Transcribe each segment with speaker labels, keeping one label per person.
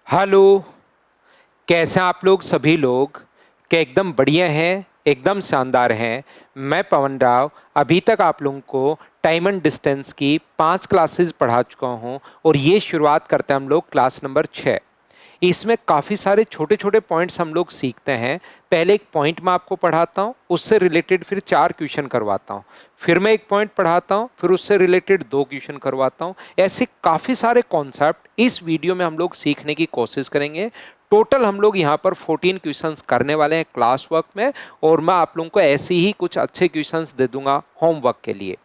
Speaker 1: Hello. कैसे हैं आप लोग सभी लोग? क्या एकदम बढ़िया हैं, एकदम शानदार हैं। मैं पवन राव अभी तक आप लोगों को टाइम एंड डिस्टेंस की 5 क्लासेस पढ़ा चुका हूं और ये शुरुआत करते हैं हम लोग क्लास नंबर 6। इसमें काफ़ी सारे छोटे छोटे पॉइंट्स हम लोग सीखते हैं। पहले एक पॉइंट मैं आपको पढ़ाता हूँ, उससे रिलेटेड फिर 4 क्वेश्चन करवाता हूँ। फिर मैं एक पॉइंट पढ़ाता हूँ, फिर उससे रिलेटेड 2 क्वेश्चन करवाता हूँ। ऐसे काफ़ी सारे कॉन्सेप्ट इस वीडियो में हम लोग सीखने की कोशिश करेंगे। टोटल हम लोग यहाँ पर 14 क्वेश्चंस करने वाले हैं क्लास वर्क में, और मैं आप लोगों को ऐसे ही कुछ अच्छे क्वेश्चंस दे दूंगा होमवर्क के लिए।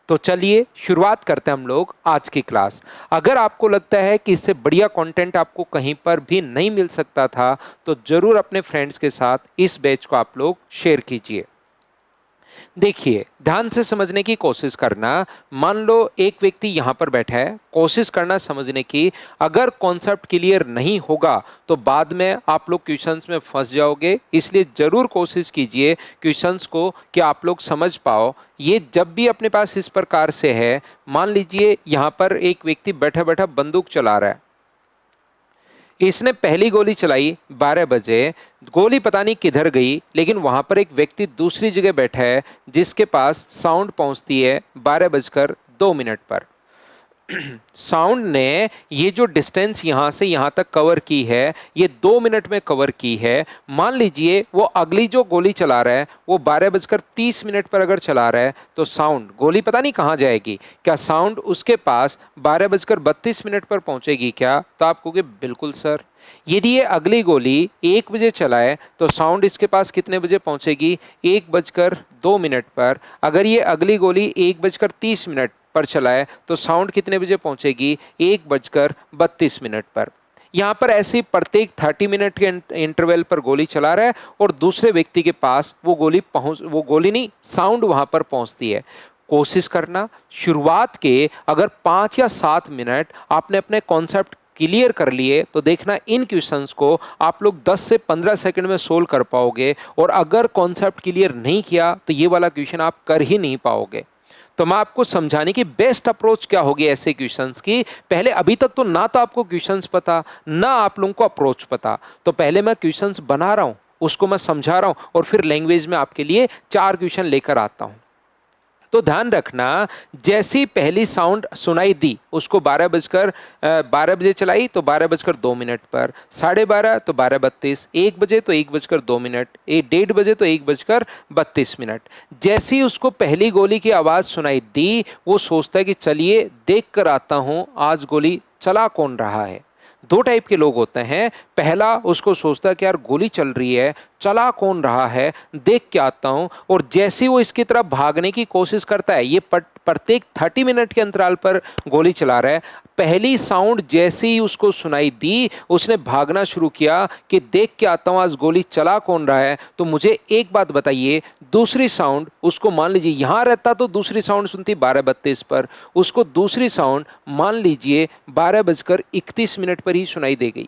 Speaker 1: तो चलिए शुरुआत करते हैं हम लोग आज की क्लास। अगर आपको लगता है कि इससे बढ़िया कंटेंट आपको कहीं पर भी नहीं मिल सकता था, तो जरूर अपने फ्रेंड्स के साथ इस बैच को आप लोग शेयर कीजिए। देखिए, ध्यान से समझने की कोशिश करना। मान लो एक व्यक्ति यहां पर बैठा है, कोशिश करना समझने की। अगर कॉन्सेप्ट क्लियर नहीं होगा तो बाद में आप लोग क्वेश्चंस में फंस जाओगे, इसलिए जरूर कोशिश कीजिए क्वेश्चंस को कि आप लोग समझ पाओ। ये जब भी अपने पास इस प्रकार से है, मान लीजिए यहां पर एक व्यक्ति बैठा बैठा बंदूक चला रहा है। इसने पहली गोली चलाई 12 बजे। गोली पता नहीं किधर गई, लेकिन वहां पर एक व्यक्ति दूसरी जगह बैठा है जिसके पास साउंड पहुंचती है 12 बजकर 2 मिनट पर। साउंड ने ये जो डिस्टेंस यहां से यहां तक कवर की है, ये 2 मिनट में कवर की है। मान लीजिए वो अगली जो गोली चला रहा है वो 12 बजकर 30 मिनट पर अगर चला रहा है, तो साउंड गोली पता नहीं कहां जाएगी। क्या साउंड उसके पास 12 बजकर 32 मिनट पर पहुंचेगी क्या? तो आप कहोगे बिल्कुल सर। यदि ये अगली गोली 1 बजे चलाए तो साउंड इसके पास कितने बजे पहुंचेगी? 1 बजकर 2 मिनट पर। अगर ये अगली गोली 1 बजकर 30 मिनट पर चलाए तो साउंड कितने बजे पहुंचेगी? 1 बजकर 32 मिनट पर। यहां पर ऐसे ही प्रत्येक 30 मिनट के इंटरवल पर गोली चला रहा है और दूसरे व्यक्ति के पास वो गोली नहीं, साउंड वहां पर पहुंचती है। कोशिश करना शुरुआत के अगर 5 या 7 मिनट आपने अपने कॉन्सेप्ट क्लियर कर लिए तो देखना इन क्वेश्चंस को आप लोग 10 से 15 सेकंड में सोल्व कर पाओगे। और अगर कॉन्सेप्ट क्लियर नहीं किया तो ये वाला क्वेश्चन आप कर ही नहीं पाओगे। तो मैं आपको समझाने की बेस्ट अप्रोच क्या होगी ऐसे क्वेश्चंस की। पहले अभी तक तो ना तो आपको क्वेश्चंस पता, ना आप लोगों को अप्रोच पता। तो पहले मैं क्वेश्चंस बना रहा हूं, उसको मैं समझा रहा हूं, और फिर लैंग्वेज में आपके लिए 4 क्वेश्चन लेकर आता हूं। तो ध्यान रखना, जैसी पहली साउंड सुनाई दी उसको 12 बजे चलाई तो 12 बजकर 2 मिनट पर, 12:30 तो 12:32, 1 बजे तो 1 बजकर 2 मिनट, 1:30 बजे तो 1 बजकर 32 मिनट। जैसी ही उसको पहली गोली की आवाज सुनाई दी, वो सोचता है कि चलिए देख कर आता हूं आज गोली चला कौन रहा है। दो टाइप के लोग होते हैं। पहला, उसको सोचता है कि यार गोली चल रही है, चला कौन रहा है, देख के आता हूं। और जैसे वो इसकी तरफ भागने की कोशिश करता है, ये प्रत्येक 30 मिनट के अंतराल पर गोली चला रहा है। पहली साउंड जैसे ही उसको सुनाई दी, उसने भागना शुरू किया कि देख के आता हूं आज गोली चला कौन रहा है। तो मुझे एक बात बताइए, दूसरी साउंड उसको मान लीजिए यहां रहता तो दूसरी साउंड सुनती 12:32 पर, उसको दूसरी साउंड मान लीजिए 12 बजकर 31 मिनट पर ही सुनाई दे गई।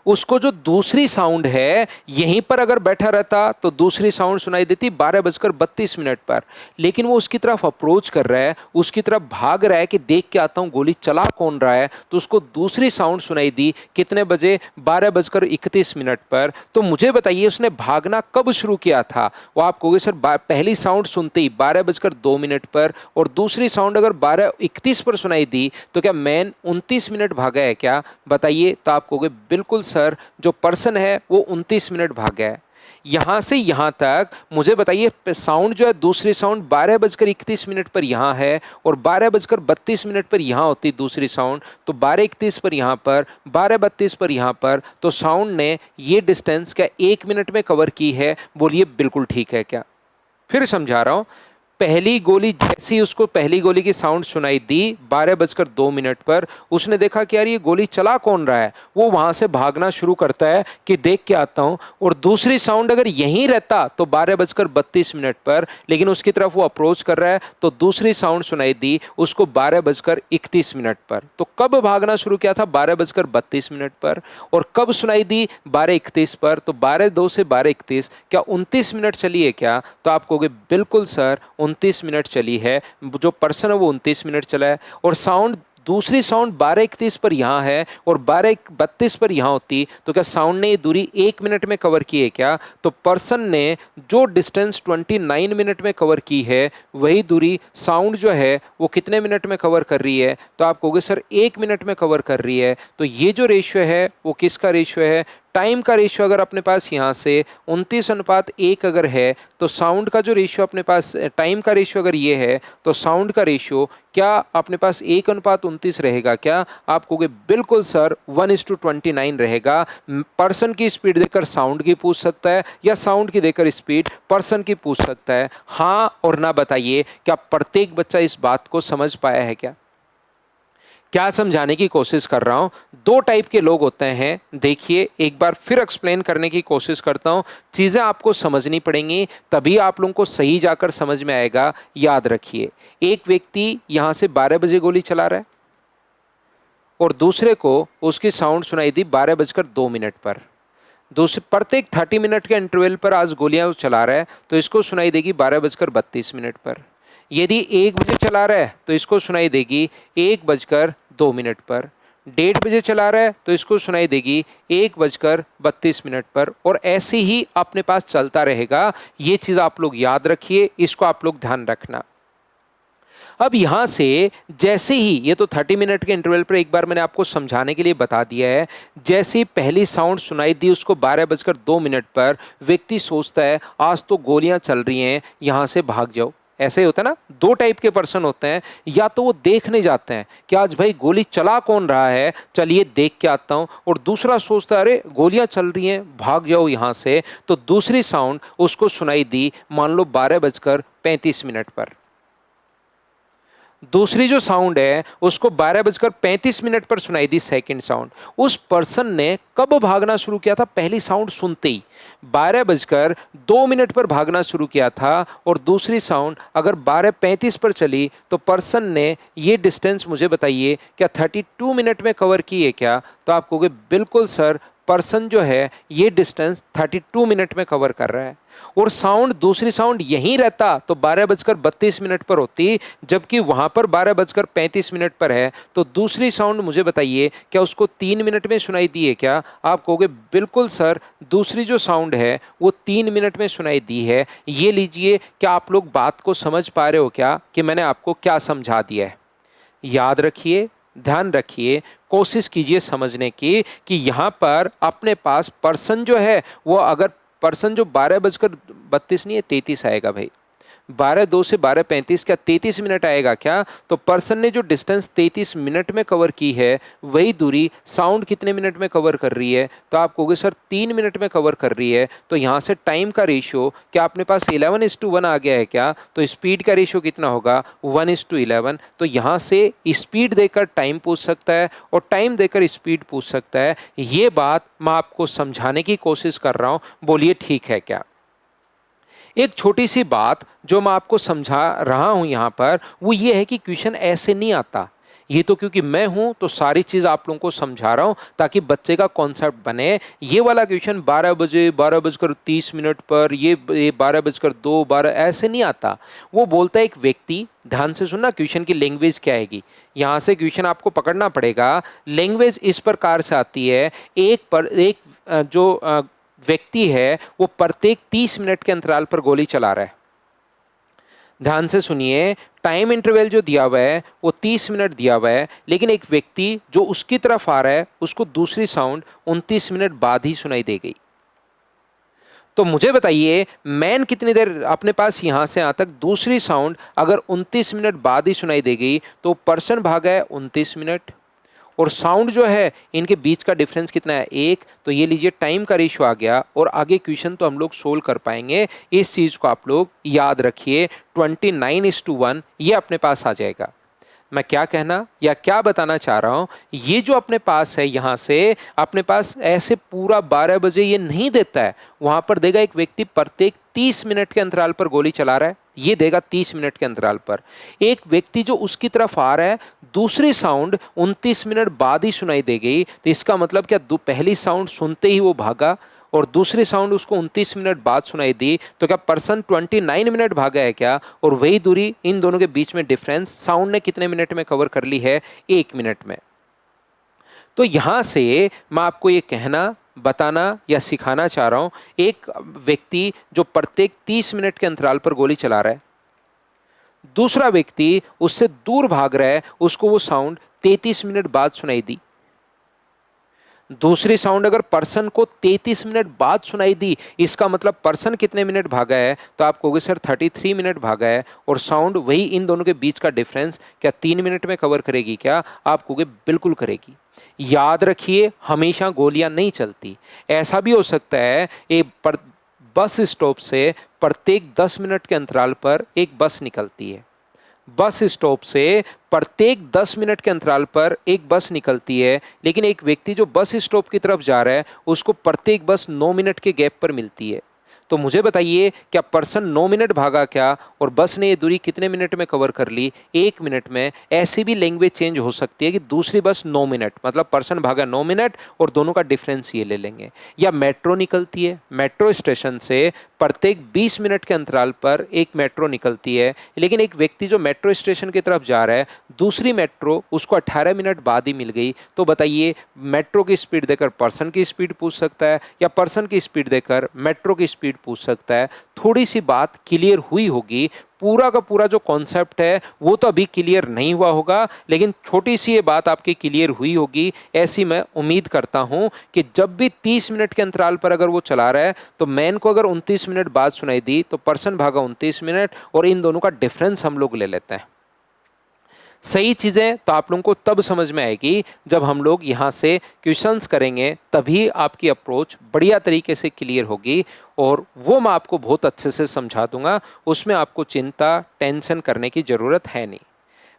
Speaker 1: उसको जो दूसरी साउंड है, यहीं पर अगर बैठा रहता तो दूसरी साउंड सुनाई देती 12 बजकर 32 मिनट पर। लेकिन वो उसकी तरफ अप्रोच कर रहा है, उसकी तरफ भाग रहा है कि देख के आता हूं गोली चला कौन रहा है, तो उसको दूसरी साउंड सुनाई दी कितने बजे? 12 बजकर 31 मिनट पर। तो मुझे बताइए उसने भागना कब शुरू किया था? वो आप कहोगे सर पहली साउंड सुनते ही 12 बजकर 2 मिनट पर, और दूसरी साउंड अगर 12:31 पर सुनाई दी, तो क्या मैन 29 मिनट भागा है क्या? बताइए। तो आप कहोगे बिल्कुल सर, जो पर्सन है वो 29 मिनट भाग गया है। यहां से यहां तक मुझे बताइए, साउंड जो है दूसरी साउंड 12 बजकर 31 मिनट पर यहां है और 12 बजकर 32 मिनट पर यहां होती दूसरी साउंड, तो 12:31 पर यहां पर, 12:32 पर यहां पर। तो साउंड ने ये डिस्टेंस क्या 1 मिनट में कवर की है? बोलिए बिल्कुल ठीक है क्या? फिर समझा रहा हूं। पहली गोली जैसी ही उसको पहली गोली की साउंड सुनाई दी 12 बजकर 2 मिनट पर, उसने देखा कि यार ये गोली चला कौन रहा है। वो वहां से भागना शुरू करता है कि देख के आता हूं। और दूसरी साउंड अगर यहीं रहता तो 12 बजकर 32 मिनट पर, लेकिन उसकी तरफ वो अप्रोच कर रहा है, तो दूसरी साउंड सुनाई दी उसको 12 बजकर 31 मिनट पर। तो कब भागना शुरू किया था? 12 बजकर 32 मिनट पर। और कब सुनाई दी? 12:31 पर। तो 12:02 से 12:31, क्या 29 मिनट चली है क्या? तो आप कहोगे बिल्कुल सर, 29 मिनट चली है। जो पर्सन है वो 29 मिनट चला है। और साउंड दूसरी साउंड 12:31 पर यहाँ है और 12:32 पर यहाँ होती तो क्या साउंड ने ये दूरी 1 मिनट में कवर की है क्या? तो पर्सन ने जो डिस्टेंस 29 मिनट में कवर की है वही दूरी साउंड जो है वो कितने मिनट में कवर कर रही है? तो आप कहोगे सर 1 मिनट में कवर कर रही है। तो ये जो रेशियो है वो किसका रेशियो है? टाइम का रेशियो अगर अपने पास यहाँ से 29:1 अगर है तो साउंड का जो रेशियो अपने पास, टाइम का रेशियो अगर ये है तो साउंड का रेशियो क्या अपने पास 1:29 रहेगा क्या? आप कहोगे बिल्कुल सर 1:29 रहेगा। पर्सन की स्पीड देकर साउंड की पूछ सकता है या साउंड की देकर स्पीड पर्सन की पूछ सकता है। हाँ और ना बताइए, क्या प्रत्येक बच्चा इस बात को समझ पाया है क्या? क्या समझाने की कोशिश कर रहा हूं? दो टाइप के लोग होते हैं। देखिए एक बार फिर एक्सप्लेन करने की कोशिश करता हूं, चीजें आपको समझनी पड़ेंगी तभी आप लोगों को सही जाकर समझ में आएगा। याद रखिए, एक व्यक्ति यहां से 12 बजे गोली चला रहा है और दूसरे को उसकी साउंड सुनाई दी 12:02 पर। दूसरे प्रत्येक 30 मिनट के इंटरवल पर आज गोलियां चला रहा है तो इसको सुनाई देगी 12:32 पर। यदि 1 बजे चला रहा है तो इसको सुनाई देगी 1:02 पर। 1:30 बजे चला रहा है तो इसको सुनाई देगी 1:32 पर। और ऐसे ही अपने पास चलता रहेगा। ये चीज़ आप लोग याद रखिए, इसको आप लोग ध्यान रखना। अब यहाँ से जैसे ही ये तो 30 मिनट के इंटरवल पर एक बार मैंने आपको समझाने के लिए बता दिया है। जैसे ही पहली साउंड सुनाई दी उसको 12:02 पर व्यक्ति सोचता है आज तो गोलियां चल रही हैं, यहाँ से भाग जाओ। ऐसे ही होता है ना, दो टाइप के पर्सन होते हैं। या तो वो देखने जाते हैं कि आज भाई गोली चला कौन रहा है, चलिए देख के आता हूँ। और दूसरा सोचता है अरे गोलियां चल रही हैं, भाग जाओ यहाँ से। तो दूसरी साउंड उसको सुनाई दी मान लो 12:35 पर। दूसरी जो साउंड है उसको 12:35 पर सुनाई दी सेकंड साउंड। उस पर्सन ने कब भागना शुरू किया था? पहली साउंड सुनते ही 12:02 पर भागना शुरू किया था। और दूसरी साउंड अगर 12:35 पर चली तो पर्सन ने ये डिस्टेंस मुझे बताइए क्या 32 मिनट में कवर की है क्या? तो आप कहोगे बिल्कुल सर, पर्सन जो है ये डिस्टेंस 32 मिनट में कवर कर रहा है। और साउंड, दूसरी साउंड यहीं रहता तो 12:32 पर होती, जबकि वहां पर 12:35 पर है। तो दूसरी साउंड मुझे बताइए क्या उसको 3 मिनट में सुनाई दी है क्या? आप कहोगे बिल्कुल सर, दूसरी जो साउंड है वो 3 मिनट में सुनाई दी है। ये लीजिए, क्या आप लोग बात को समझ पा रहे हो क्या कि मैंने आपको क्या समझा दिया है? याद रखिए, ध्यान रखिए, कोशिश कीजिए समझने की कि यहाँ पर अपने पास पर्सन जो है वो, अगर पर्सन जो 12:32 नहीं है 33 आएगा भाई, 12:02 से 12:35 क्या 33 मिनट आएगा क्या? तो पर्सन ने जो डिस्टेंस 33 मिनट में कवर की है वही दूरी साउंड कितने मिनट में कवर कर रही है? तो आप कहोगे सर 3 मिनट में कवर कर रही है। तो यहाँ से टाइम का रेशियो क्या अपने पास 11:1 आ गया है क्या? तो स्पीड का रेशियो कितना होगा? 1:11। तो यहाँ से स्पीड देकर टाइम पूछ सकता है और टाइम देकर स्पीड पूछ सकता है। ये बात मैं आपको समझाने की कोशिश कर रहा हूँ, बोलिए ठीक है क्या? एक छोटी सी बात जो मैं आपको समझा रहा हूं यहां पर वो ये है कि क्वेश्चन ऐसे नहीं आता। ये तो क्योंकि मैं हूं तो सारी चीज आप लोगों को समझा रहा हूं ताकि बच्चे का कॉन्सेप्ट बने। ये वाला क्वेश्चन 12 बजे 12:30 पर, ये 12:02 12 ऐसे नहीं आता। वो बोलता है एक व्यक्ति, ध्यान से सुनना क्वेश्चन की लैंग्वेज क्या आएगी। यहाँ से क्वेश्चन आपको पकड़ना पड़ेगा। लैंग्वेज इस प्रकार से आती है, एक जो व्यक्ति है वो प्रत्येक 30 मिनट के अंतराल पर गोली चला रहा है। ध्यान से सुनिए, टाइम इंटरवल जो दिया हुआ है वो 30 मिनट दिया हुआ है, लेकिन एक व्यक्ति जो उसकी तरफ आ रहा है उसको दूसरी साउंड 29 मिनट बाद ही सुनाई दे गई। तो मुझे बताइए मैन कितनी देर अपने पास यहां से यहां तक दूसरी साउंड अगर 29 मिनट बाद ही सुनाई दे गई तो पर्सन भागा है 29 मिनट। और साउंड जो है इनके बीच का डिफरेंस कितना है? 1। तो ये लीजिए टाइम का रेशियो आ गया और आगे क्वेश्चन तो हम लोग सोल्व कर पाएंगे। इस चीज़ को आप लोग याद रखिए, 29:1 ये अपने पास आ जाएगा। मैं क्या कहना या क्या बताना चाह रहा हूँ, ये जो अपने पास है यहाँ से अपने पास ऐसे पूरा 12 बजे ये नहीं देता है। वहाँ पर देगा एक व्यक्ति प्रत्येक 30 मिनट के अंतराल पर गोली चला रहा है, ये देगा 30 मिनट के अंतराल पर। एक व्यक्ति जो उसकी तरफ आ रहा है दूसरी साउंड 29 मिनट बाद ही सुनाई दे गई, तो इसका मतलब क्या पहली साउंड सुनते ही वो भागा और दूसरी साउंड उसको 29 मिनट बाद सुनाई दी, तो क्या पर्सन 29 मिनट भागा है क्या? और वही दूरी इन दोनों के बीच में डिफरेंस साउंड ने कितने मिनट में कवर कर ली है? 1 मिनट में। तो यहां से मैं आपको ये कहना, बताना या सिखाना चाह रहा हूं, एक व्यक्ति जो प्रत्येक 30 मिनट के अंतराल पर गोली चला रहा है, दूसरा व्यक्ति उससे दूर भाग रहा है, उसको वो साउंड 33 मिनट बाद सुनाई दी। दूसरी साउंड अगर पर्सन को 33 मिनट बाद सुनाई दी, इसका मतलब पर्सन कितने मिनट भागा है? तो आप कहोगे सर 33 मिनट भागा है। और साउंड वही इन दोनों के बीच का डिफरेंस क्या 3 मिनट में कवर करेगी क्या? आप कहोगे बिल्कुल करेगी। याद रखिए, हमेशा गोलियां नहीं चलती। ऐसा भी हो सकता है बस स्टॉप से प्रत्येक 10 मिनट के अंतराल पर एक बस निकलती है। बस स्टॉप से प्रत्येक 10 मिनट के अंतराल पर एक बस निकलती है, लेकिन एक व्यक्ति जो बस स्टॉप की तरफ जा रहा है उसको प्रत्येक बस 9 मिनट के गैप पर मिलती है। तो मुझे बताइए, क्या पर्सन 9 मिनट भागा क्या? और बस ने ये दूरी कितने मिनट में कवर कर ली? 1 मिनट में। ऐसी भी लैंग्वेज चेंज हो सकती है कि दूसरी बस 9 मिनट, मतलब पर्सन भागा 9 मिनट और दोनों का डिफरेंस ये ले लेंगे। या मेट्रो निकलती है, मेट्रो स्टेशन से प्रत्येक 20 मिनट के अंतराल पर एक मेट्रो निकलती है, लेकिन एक व्यक्ति जो मेट्रो स्टेशन की तरफ जा रहा है, दूसरी मेट्रो उसको 18 मिनट बाद ही मिल गई। तो बताइए, मेट्रो की स्पीड देकर पर्सन की स्पीड पूछ सकता है या पर्सन की स्पीड देकर मेट्रो की स्पीड पूछ सकता है? थोड़ी सी बात क्लियर हुई होगी। पूरा का पूरा जो कॉन्सेप्ट है वो तो अभी क्लियर नहीं हुआ होगा, लेकिन छोटी सी ये बात आपकी क्लियर हुई होगी, ऐसी मैं उम्मीद करता हूं कि जब भी 30 मिनट के अंतराल पर अगर वो चला रहा है, तो मैन को अगर 29 मिनट बाद सुनाई दी तो पर्सन भागा 29 मिनट, और इन दोनों का डिफरेंस हम लोग ले लेते हैं। सही चीज़ें तो आप लोगों को तब समझ में आएगी जब हम लोग यहाँ से क्वेश्चंस करेंगे, तभी आपकी अप्रोच बढ़िया तरीके से क्लियर होगी, और वो मैं आपको बहुत अच्छे से समझा दूंगा। उसमें आपको चिंता, टेंशन करने की ज़रूरत है नहीं।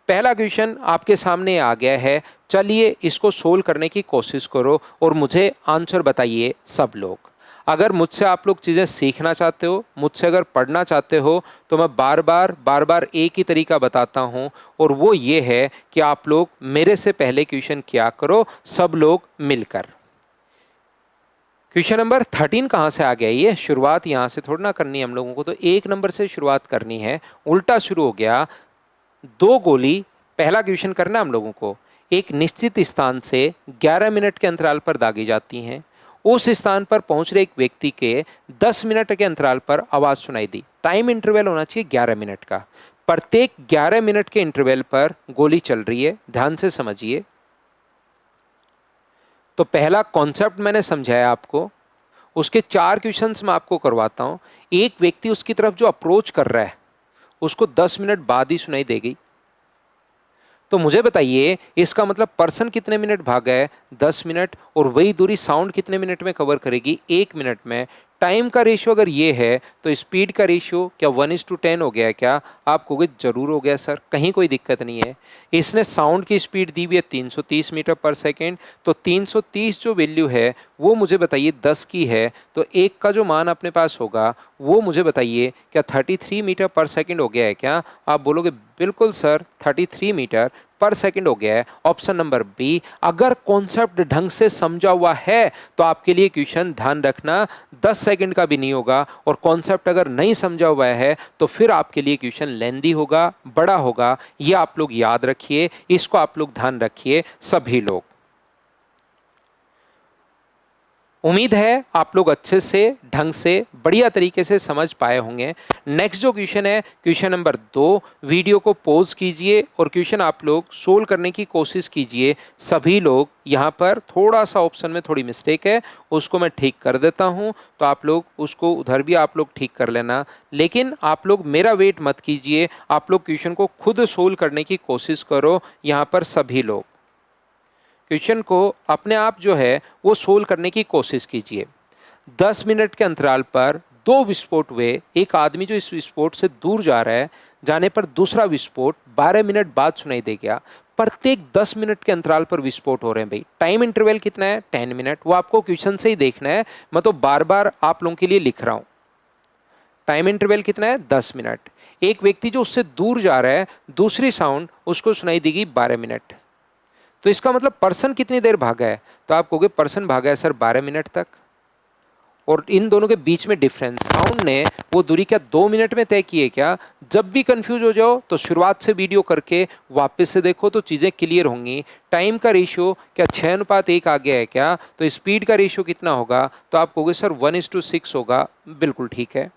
Speaker 1: पहला क्वेश्चन आपके सामने आ गया है, चलिए इसको सोल्व करने की कोशिश करो और मुझे आंसर बताइए सब लोग। अगर मुझसे आप लोग चीज़ें सीखना चाहते हो, मुझसे अगर पढ़ना चाहते हो, तो मैं बार बार एक ही तरीका बताता हूँ, और वो ये है कि आप लोग मेरे से पहले क्वेश्चन किया करो सब लोग मिलकर। क्वेश्चन नंबर 13 कहाँ से आ गया? ये शुरुआत यहाँ से थोड़ा ना करनी है हम लोगों को, तो 1 नंबर से शुरुआत करनी है। उल्टा शुरू हो गया। 2 गोली, पहला क्वेश्चन करना हम लोगों को, एक निश्चित स्थान से 11 मिनट के अंतराल पर दागी जाती हैं। उस स्थान पर पहुंच रहे एक व्यक्ति के 10 मिनट के अंतराल पर आवाज सुनाई दी। टाइम इंटरवल होना चाहिए 11 मिनट का। प्रत्येक 11 मिनट के इंटरवल पर गोली चल रही है, ध्यान से समझिए। तो पहला कॉन्सेप्ट मैंने समझाया आपको, उसके 4 क्वेश्चंस मैं आपको करवाता हूं। एक व्यक्ति उसकी तरफ जो अप्रोच कर रहा है उसको 10 मिनट बाद ही सुनाई देगी। तो मुझे बताइए, इसका मतलब पर्सन कितने मिनट भागा है? 10 मिनट। और वही दूरी साउंड कितने मिनट में कवर करेगी? 1 मिनट में। टाइम का रेशियो अगर ये है, तो स्पीड का रेशियो क्या 1:10 हो गया है क्या? आप कहोगे जरूर हो गया सर, कहीं कोई दिक्कत नहीं है। इसने साउंड की स्पीड दी भी है 330 मीटर पर सेकेंड, तो 330 जो वैल्यू है वो मुझे बताइए 10 की है, तो एक का जो मान अपने पास होगा वो मुझे बताइए क्या 33 मीटर पर सेकेंड हो गया है क्या? आप बोलोगे बिल्कुल सर 33 मीटर पर सेकंड हो गया है। Option number B. अगर कॉन्सेप्ट ढंग से समझा हुआ है तो आपके लिए क्वेश्चन, ध्यान रखना, 10 सेकंड का भी नहीं होगा, और कॉन्सेप्ट अगर नहीं समझा हुआ है तो फिर आपके लिए क्वेश्चन लेंदी होगा, बड़ा होगा। ये आप लोग याद रखिए, इसको आप लोग ध्यान रखिए सभी लोग। उम्मीद है आप लोग अच्छे से, ढंग से, बढ़िया तरीके से समझ पाए होंगे। नेक्स्ट जो क्वेश्चन है, क्वेश्चन नंबर 2। वीडियो को पॉज कीजिए और क्वेश्चन आप लोग सोल्व करने की कोशिश कीजिए सभी लोग। यहाँ पर थोड़ा सा ऑप्शन में थोड़ी मिस्टेक है, उसको मैं ठीक कर देता हूँ, तो आप लोग उसको उधर भी आप लोग ठीक कर लेना। लेकिन आप लोग मेरा वेट मत कीजिए, आप लोग क्वेश्चन को खुद सोल्व करने की कोशिश करो यहाँ पर सभी लोग। क्वेश्चन को अपने आप जो है वो सोल्व करने की कोशिश कीजिए। 10 मिनट के अंतराल पर 2 विस्फोट हुए। एक आदमी जो इस विस्फोट से दूर जा रहा है, जाने पर दूसरा विस्फोट 12 मिनट बाद सुनाई दे गया। प्रत्येक 10 मिनट के अंतराल पर विस्फोट हो रहे हैं भाई। टाइम इंटरवल कितना है? 10 मिनट। वो आपको क्वेश्चन से ही देखना है, मैं तो बार बार आप लोगों के लिए लिख रहा हूँ। टाइम इंटरवल कितना है? 10 मिनट। एक व्यक्ति जो उससे दूर जा रहा है, दूसरी साउंड उसको सुनाई देगी 12 मिनट। तो इसका मतलब पर्सन कितनी देर भागा है? तो आप कहोगे पर्सन भागा है सर 12 मिनट तक। और इन दोनों के बीच में डिफरेंस, साउंड ने वो दूरी क्या 2 मिनट में तय की है क्या? जब भी कंफ्यूज हो जाओ तो शुरुआत से वीडियो करके वापस से देखो तो चीज़ें क्लियर होंगी। टाइम का रेशियो क्या 6:1 आ गया है क्या? तो स्पीड का रेशियो कितना होगा? तो आप कहोगे सर 1:6 होगा। बिल्कुल ठीक है।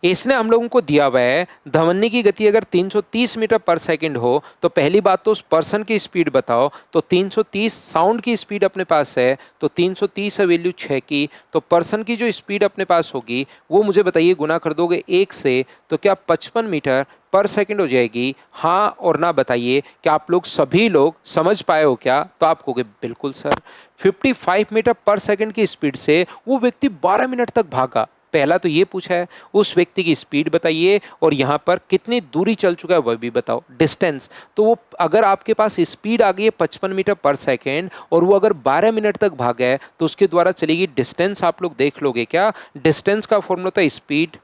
Speaker 1: इसने हम लोगों को दिया हुआ है धमनी की गति अगर 330 मीटर पर सेकंड हो तो पहली बात तो उस पर्सन की स्पीड बताओ। तो 330 साउंड की स्पीड अपने पास है, तो 330 है वैल्यू 6 की, तो पर्सन की जो स्पीड अपने पास होगी वो मुझे बताइए गुना कर दोगे 1 से तो क्या 55 मीटर पर सेकंड हो जाएगी? हाँ और ना बताइए कि आप लोग सभी लोग समझ पाए हो क्या? तो आप कहोगे बिल्कुल सर। 55 मीटर पर सेकंड की स्पीड से वो व्यक्ति 12 मिनट तक भागा। पहला तो ये पूछा है उस व्यक्ति की स्पीड बताइए और यहाँ पर कितनी दूरी चल चुका है वह भी बताओ, डिस्टेंस। तो वो अगर आपके पास स्पीड आ गई है 55 मीटर पर सेकेंड और वो अगर 12 मिनट तक भागा है तो उसके द्वारा चलेगी डिस्टेंस। आप लोग देख लोगे क्या? डिस्टेंस का फॉर्मूला था स्पीड,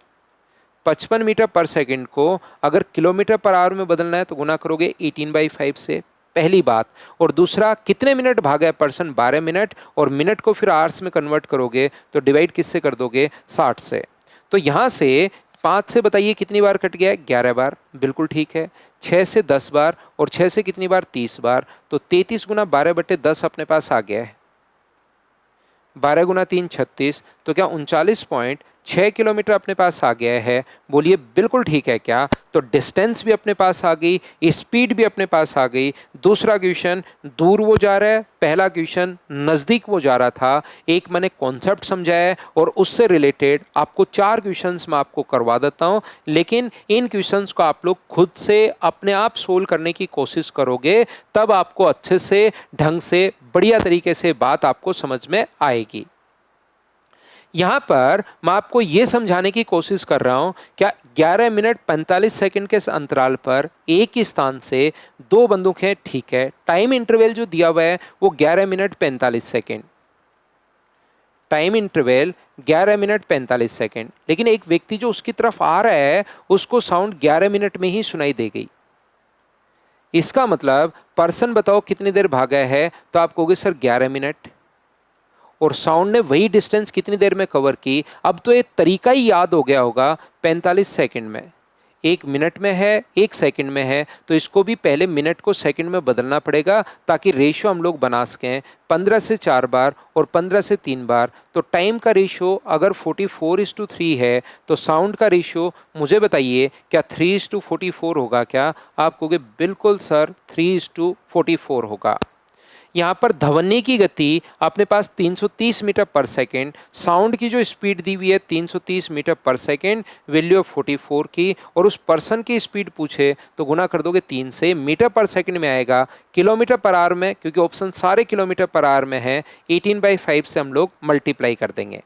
Speaker 1: 55 मीटर पर सेकेंड को अगर किलोमीटर पर आवर में बदलना है तो गुना करोगे 18/5 से, पहली बात। और दूसरा कितने मिनट भागा है पर्सन? 12 मिनट, और मिनट को फिर आवर्स में कन्वर्ट करोगे तो डिवाइड किससे कर दोगे? 60 से। तो यहाँ से 5 से बताइए कितनी बार कट गया है? 11 बार। बिल्कुल ठीक है। 6 से 10 बार, और 6 से कितनी बार? 30 बार। तो 33 गुना 12/10 अपने पास आ गया है। 12 गुना 3 36, तो क्या 39.6 किलोमीटर अपने पास आ गया है? बोलिए बिल्कुल ठीक है क्या? तो डिस्टेंस भी अपने पास आ गई, स्पीड भी अपने पास आ गई। दूसरा क्वेश्चन दूर वो जा रहा है, पहला क्वेश्चन नज़दीक वो जा रहा था। एक मैंने कॉन्सेप्ट समझाया है और उससे रिलेटेड आपको 4 क्वेश्चंस मैं आपको करवा देता हूं, लेकिन इन क्वेश्चंस को आप लोग खुद से अपने आप सोल्व करने की कोशिश करोगे तब आपको अच्छे से ढंग से बढ़िया तरीके से बात आपको समझ में आएगी। यहां पर मैं आपको यह समझाने की कोशिश कर रहा हूं क्या 11 मिनट 45 सेकंड के अंतराल पर एक ही स्थान से दो बंदूकें, ठीक है, टाइम इंटरवल जो दिया हुआ है वो 11 minute 45 second, time interval 11 minute 45 second, लेकिन एक व्यक्ति जो उसकी तरफ आ रहा है उसको साउंड 11 मिनट में ही सुनाई दे गई। इसका मतलब पर्सन बताओ कितनी देर भागा है? तो आप कहोगे सर 11 मिनट, और साउंड ने वही डिस्टेंस कितनी देर में कवर की? अब तो ये तरीका ही याद हो गया होगा, 45 सेकंड में। 1 मिनट में है, 1 सेकंड में है, तो इसको भी पहले मिनट को सेकंड में बदलना पड़ेगा ताकि रेशियो हम लोग बना सकें। 15 से 4 बार और 15 से 3 बार। तो टाइम का रेशियो अगर 44:3 है तो साउंड का रेशियो मुझे बताइए क्या 3:44 होगा क्या? आप कहोगे बिल्कुल सर 3:44 होगा। यहाँ पर ध्वनि की गति अपने पास 330 मीटर पर सेकेंड, साउंड की जो स्पीड दी हुई है 330 मीटर पर सेकेंड, वैल्यू ऑफ 44 की, और उस पर्सन की स्पीड पूछे तो गुना कर दोगे 3 से, मीटर पर सेकेंड में आएगा, किलोमीटर पर आवर में, क्योंकि ऑप्शन सारे किलोमीटर पर आवर में है, 18/5 से हम लोग मल्टीप्लाई कर देंगे।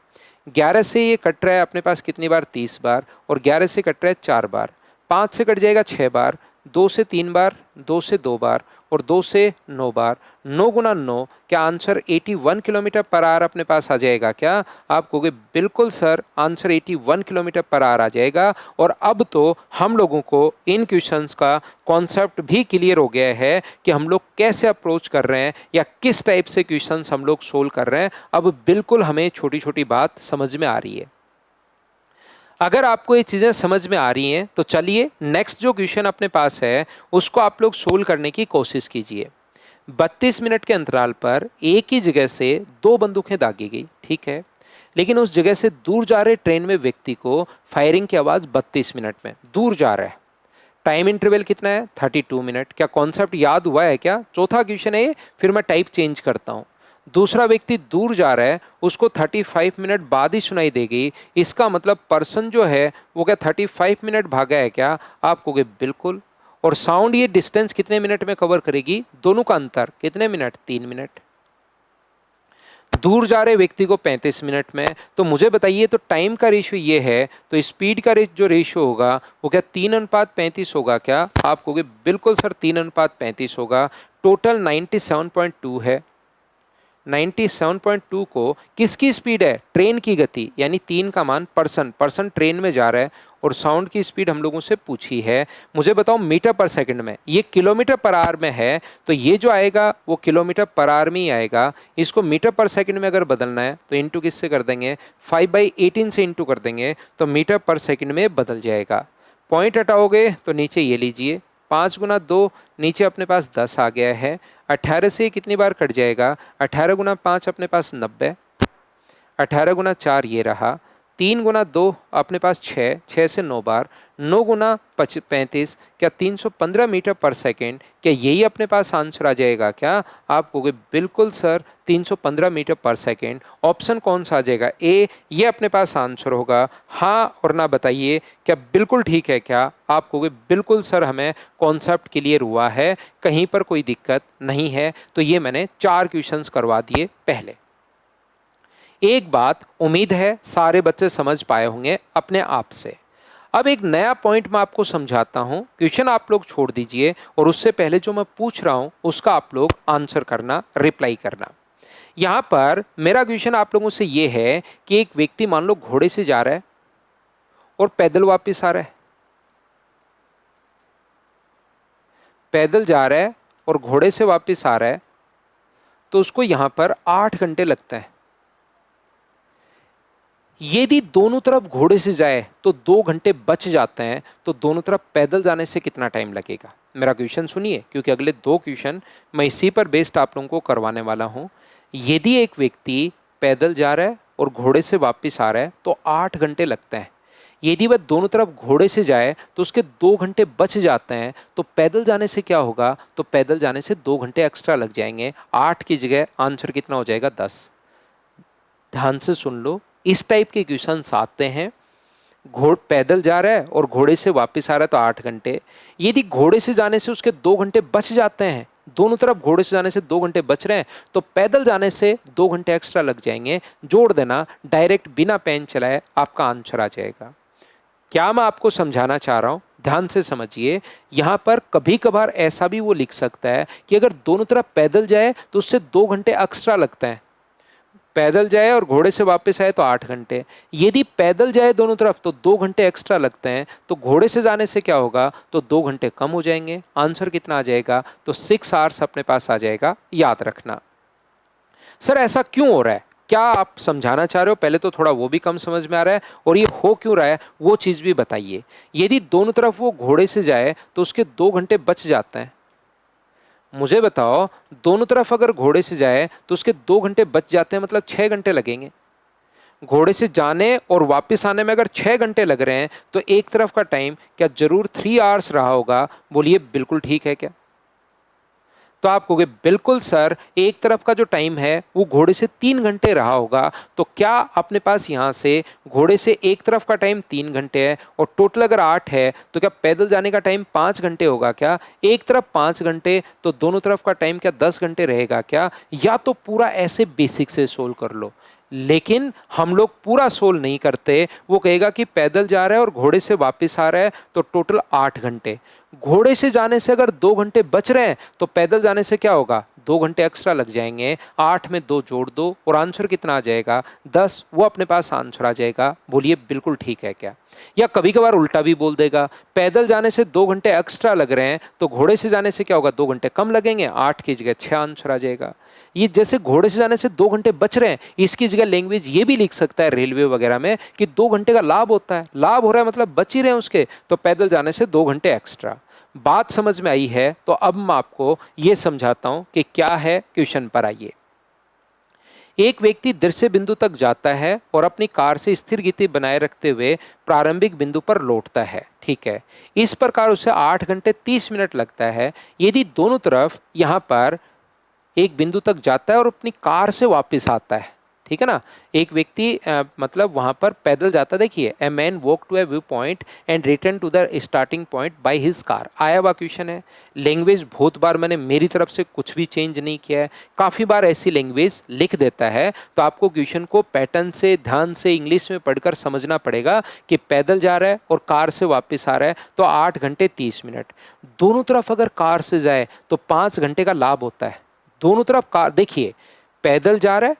Speaker 1: 11 से ये कट रहा है अपने पास कितनी बार? 30 बार, और 11 से कट रहा है 4 बार, 5 से कट जाएगा 6 बार, 2 से 3 बार, 2 से 2 बार, और 2 से 9 बार। 9 गुना 9, क्या आंसर 81 किलोमीटर पर आवर अपने पास आ जाएगा क्या? आप कहोगे बिल्कुल sir answer 81 kilometre per hour आ जाएगा। और अब तो हम लोगों को इन क्वेश्चंस का कॉन्सेप्ट भी क्लियर हो गया है कि हम लोग कैसे अप्रोच कर रहे हैं या किस टाइप से क्वेश्चंस हम लोग सोल्व कर रहे हैं। अब बिल्कुल हमें छोटी छोटी बात समझ में आ रही है। अगर आपको ये चीज़ें समझ में आ रही हैं तो चलिए नेक्स्ट जो क्वेश्चन अपने पास है उसको आप लोग सोल्व करने की कोशिश कीजिए। 32 मिनट के अंतराल पर एक ही जगह से दो बंदूकें दागी गई, ठीक है, लेकिन उस जगह से दूर जा रहे ट्रेन में व्यक्ति को फायरिंग की आवाज़ 32 मिनट में दूर जा रहा है। टाइम इंटरवल कितना है? 32 मिनट। क्या कॉन्सेप्ट याद हुआ है क्या? चौथा क्वेश्चन है ये, फिर मैं टाइप चेंज करता हूँ। दूसरा व्यक्ति दूर जा रहा है, उसको 35 मिनट बाद ही सुनाई देगी, इसका मतलब पर्सन जो है वो क्या 35 मिनट भागा है क्या? आप कहोगे बिल्कुल। और साउंड ये डिस्टेंस कितने मिनट में कवर करेगी? दोनों का अंतर कितने मिनट? 3 मिनट। दूर जा रहे व्यक्ति को 35 मिनट में, तो मुझे बताइए तो टाइम का रेशियो ये है, तो स्पीड का जो रेशियो होगा वो क्या 3:35 होगा क्या? आप कहोगे बिल्कुल सर 3:35 होगा। टोटल 97.2 है। 97.2 को किसकी स्पीड है? ट्रेन की गति, यानी 3 का मान पर्सन ट्रेन में जा रहा है, और साउंड की स्पीड हम लोगों से पूछी है। मुझे बताओ मीटर पर सेकंड में, ये किलोमीटर पर आवर में है तो ये जो आएगा वो किलोमीटर पर आवर में ही आएगा। इसको मीटर पर सेकंड में अगर बदलना है तो इंटू किससे कर देंगे, 5/18 से इंटू कर देंगे तो मीटर पर सेकंड में बदल जाएगा। पॉइंट हटाओगे तो नीचे ये लीजिए, 5 × 2, नीचे अपने पास 10 आ गया है। 18 से कितनी बार कट जाएगा, 18 × 5 अपने पास 90, 18 × 4 ये रहा, 3 × 2 अपने पास 6, 6 से 9 बार, 9 × 35 क्या 315 मीटर पर सेकेंड, क्या यही अपने पास आंसर आ जाएगा क्या? आप कहोगे बिल्कुल सर 315 मीटर पर सेकेंड। ऑप्शन कौन सा आ जाएगा, ए, ये अपने पास आंसर होगा। हाँ और ना बताइए क्या बिल्कुल ठीक है क्या? आप कहोगे बिल्कुल सर हमें कॉन्सेप्ट क्लियर हुआ है, कहीं पर कोई दिक्कत नहीं है। तो ये मैंने 4 क्वेश्चंस करवा दिए पहले। एक बात उम्मीद है सारे बच्चे समझ पाए होंगे अपने आप से। अब एक नया पॉइंट मैं आपको समझाता हूं, क्वेश्चन आप लोग छोड़ दीजिए और उससे पहले जो मैं पूछ रहा हूं उसका आप लोग आंसर करना, रिप्लाई करना। यहां पर मेरा क्वेश्चन आप लोगों से यह है कि एक व्यक्ति मान लो घोड़े से जा रहा है और पैदल वापस आ रहा है, पैदल जा रहा है और घोड़े से वापस आ रहा है, तो उसको यहां पर 8 घंटे लगता है। यदि दोनों तरफ घोड़े से जाए तो 2 घंटे बच जाते हैं, तो दोनों तरफ पैदल जाने से कितना टाइम लगेगा? मेरा क्वेश्चन सुनिए, क्योंकि अगले 2 क्वेश्चन मैं इसी पर बेस्ड आप लोगों को करवाने वाला हूं। यदि एक व्यक्ति पैदल जा रहा है और घोड़े से वापस आ रहा है तो 8 घंटे लगते हैं। यदि वह दोनों तरफ घोड़े से जाए तो उसके 2 घंटे बच जाते हैं, तो पैदल जाने से क्या होगा, तो पैदल जाने से 2 घंटे एक्स्ट्रा लग जाएंगे। 8 की जगह आंसर कितना हो जाएगा, 10। ध्यान से सुन लो, इस टाइप के क्वेश्चंस आते हैं। घोड़ पैदल जा रहा है और घोड़े से वापस आ रहा है तो 8 घंटे। यदि घोड़े से जाने से उसके 2 घंटे बच जाते हैं, दोनों तरफ घोड़े से जाने से 2 घंटे बच रहे हैं, तो पैदल जाने से 2 घंटे एक्स्ट्रा लग जाएंगे। जोड़ देना, डायरेक्ट बिना पेन चलाए आपका आंसर आ जाएगा। क्या मैं आपको समझाना चाह रहा हूं, ध्यान से समझिए। यहां पर कभी कभार ऐसा भी वो लिख सकता है कि अगर दोनों तरफ पैदल जाए तो उससे 2 घंटे एक्स्ट्रा लगता है। पैदल जाए और घोड़े से वापस आए तो 8 घंटे। यदि पैदल जाए दोनों तरफ तो 2 घंटे एक्स्ट्रा लगते हैं, तो घोड़े से जाने से क्या होगा, तो 2 घंटे कम हो जाएंगे। आंसर कितना आ जाएगा, तो 6 आवर्स अपने पास आ जाएगा। याद रखना। सर ऐसा क्यों हो रहा है, क्या आप समझाना चाह रहे हो? पहले तो थोड़ा वो भी कम समझ में आ रहा है, और ये हो क्यों रहा है वो चीज़ भी बताइए। यदि दोनों तरफ वो घोड़े से जाए तो उसके 2 घंटे बच जाते हैं। मुझे बताओ, दोनों तरफ अगर घोड़े से जाए तो उसके 2 घंटे बच जाते हैं, मतलब 6 घंटे लगेंगे। घोड़े से जाने और वापस आने में अगर 6 घंटे लग रहे हैं, तो एक तरफ का टाइम क्या जरूर 3 आवर्स रहा होगा? बोलिए बिल्कुल ठीक है क्या? तो आप कहोगे बिल्कुल सर, एक तरफ का जो टाइम है वो घोड़े से 3 घंटे रहा होगा। तो क्या अपने पास यहाँ से घोड़े से एक तरफ का टाइम 3 घंटे है और टोटल अगर 8 है, तो क्या पैदल जाने का टाइम 5 घंटे होगा क्या? एक तरफ 5 घंटे तो दोनों तरफ का टाइम क्या 10 घंटे रहेगा क्या? या तो पूरा ऐसे बेसिक से सोल्व कर लो, लेकिन हम लोग पूरा सोल्व नहीं करते। वो कहेगा कि पैदल जा रहा है और घोड़े से वापस आ रहा है तो टोटल 8 घंटे। घोड़े से जाने से अगर 2 घंटे बच रहे हैं तो पैदल जाने से क्या होगा, 2 घंटे एक्स्ट्रा लग जाएंगे। 8 में 2 जोड़ दो और आंसर कितना आ जाएगा, 10। वो अपने पास आंसर आ जाएगा। बोलिए बिल्कुल ठीक है क्या? या कभी कभार उल्टा भी बोल देगा, पैदल जाने से 2 घंटे एक्स्ट्रा लग रहे हैं तो घोड़े से जाने से क्या होगा, 2 घंटे कम लगेंगे। 8 की जगह 6 आंसर आ जाएगा। ये जैसे घोड़े से जाने से 2 घंटे बच रहे हैं, इसकी जगह लैंग्वेज ये भी लिख सकता है रेलवे वगैरह में कि 2 घंटे का लाभ होता है। लाभ हो रहा है मतलब बच ही रहे हैं उसके, तो पैदल जाने से 2 घंटे एक्स्ट्रा। बात समझ में आई है? तो अब मैं आपको ये समझाता हूं कि क्या है। क्वेश्चन पर आइए। एक व्यक्ति दृश्य बिंदु तक जाता है और अपनी कार से स्थिर गति बनाए रखते हुए प्रारंभिक बिंदु पर लौटता है। ठीक है, इस प्रकार उसे 8 घंटे 30 मिनट लगता है। यदि दोनों तरफ यहां पर एक बिंदु तक जाता है और अपनी कार से वापस आता है, ठीक है ना। एक व्यक्ति मतलब वहां पर पैदल जाता, देखिए, a man walk to a view point and return to the starting point by his car. आया हुआ क्वेश्चन है। लैंग्वेज बहुत बार मैंने मेरी तरफ से कुछ भी चेंज नहीं किया है, काफ़ी बार ऐसी लैंग्वेज लिख देता है। तो आपको क्वेश्चन को पैटर्न से, ध्यान से इंग्लिश में पढ़कर समझना पड़ेगा कि पैदल जा रहा है और कार से वापस आ रहा है तो 8 घंटे 30 मिनट। दोनों तरफ अगर कार से जाए तो 5 घंटे का लाभ होता है। दोनों तरफ कार, देखिए, पैदल जा रहा है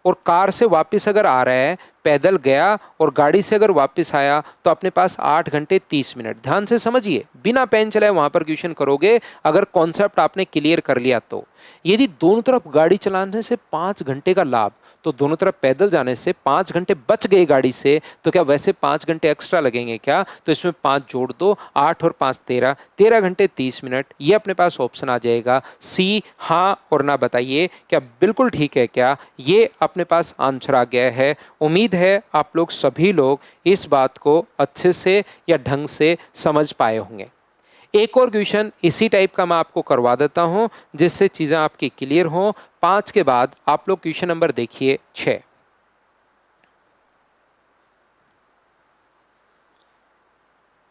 Speaker 1: और कार से वापस अगर आ रहा है, पैदल गया और गाड़ी से अगर वापस आया तो अपने पास 8 घंटे 30 मिनट। ध्यान से समझिए, बिना पेन चलाए वहां पर क्वेश्चन करोगे अगर कॉन्सेप्ट आपने क्लियर कर लिया तो। यदि दोनों तरफ गाड़ी चलाने से 5 घंटे का लाभ, तो दोनों तरफ पैदल जाने से 5 घंटे बच गए गाड़ी से, तो क्या वैसे 5 घंटे एक्स्ट्रा लगेंगे क्या? तो इसमें 5 जोड़ दो, 8 और 5 13, 13 घंटे 30 मिनट। ये अपने पास ऑप्शन आ जाएगा सी। हाँ और ना बताइए क्या बिल्कुल ठीक है क्या? ये अपने पास आंसर आ गया है। उम्मीद है आप लोग सभी लोग इस बात को अच्छे से या ढंग से समझ पाए होंगे। एक और क्वेश्चन इसी टाइप का मैं आपको करवा देता हूं जिससे चीजें आपकी क्लियर हो। 5 के बाद आप लोग क्वेश्चन नंबर देखिए 6।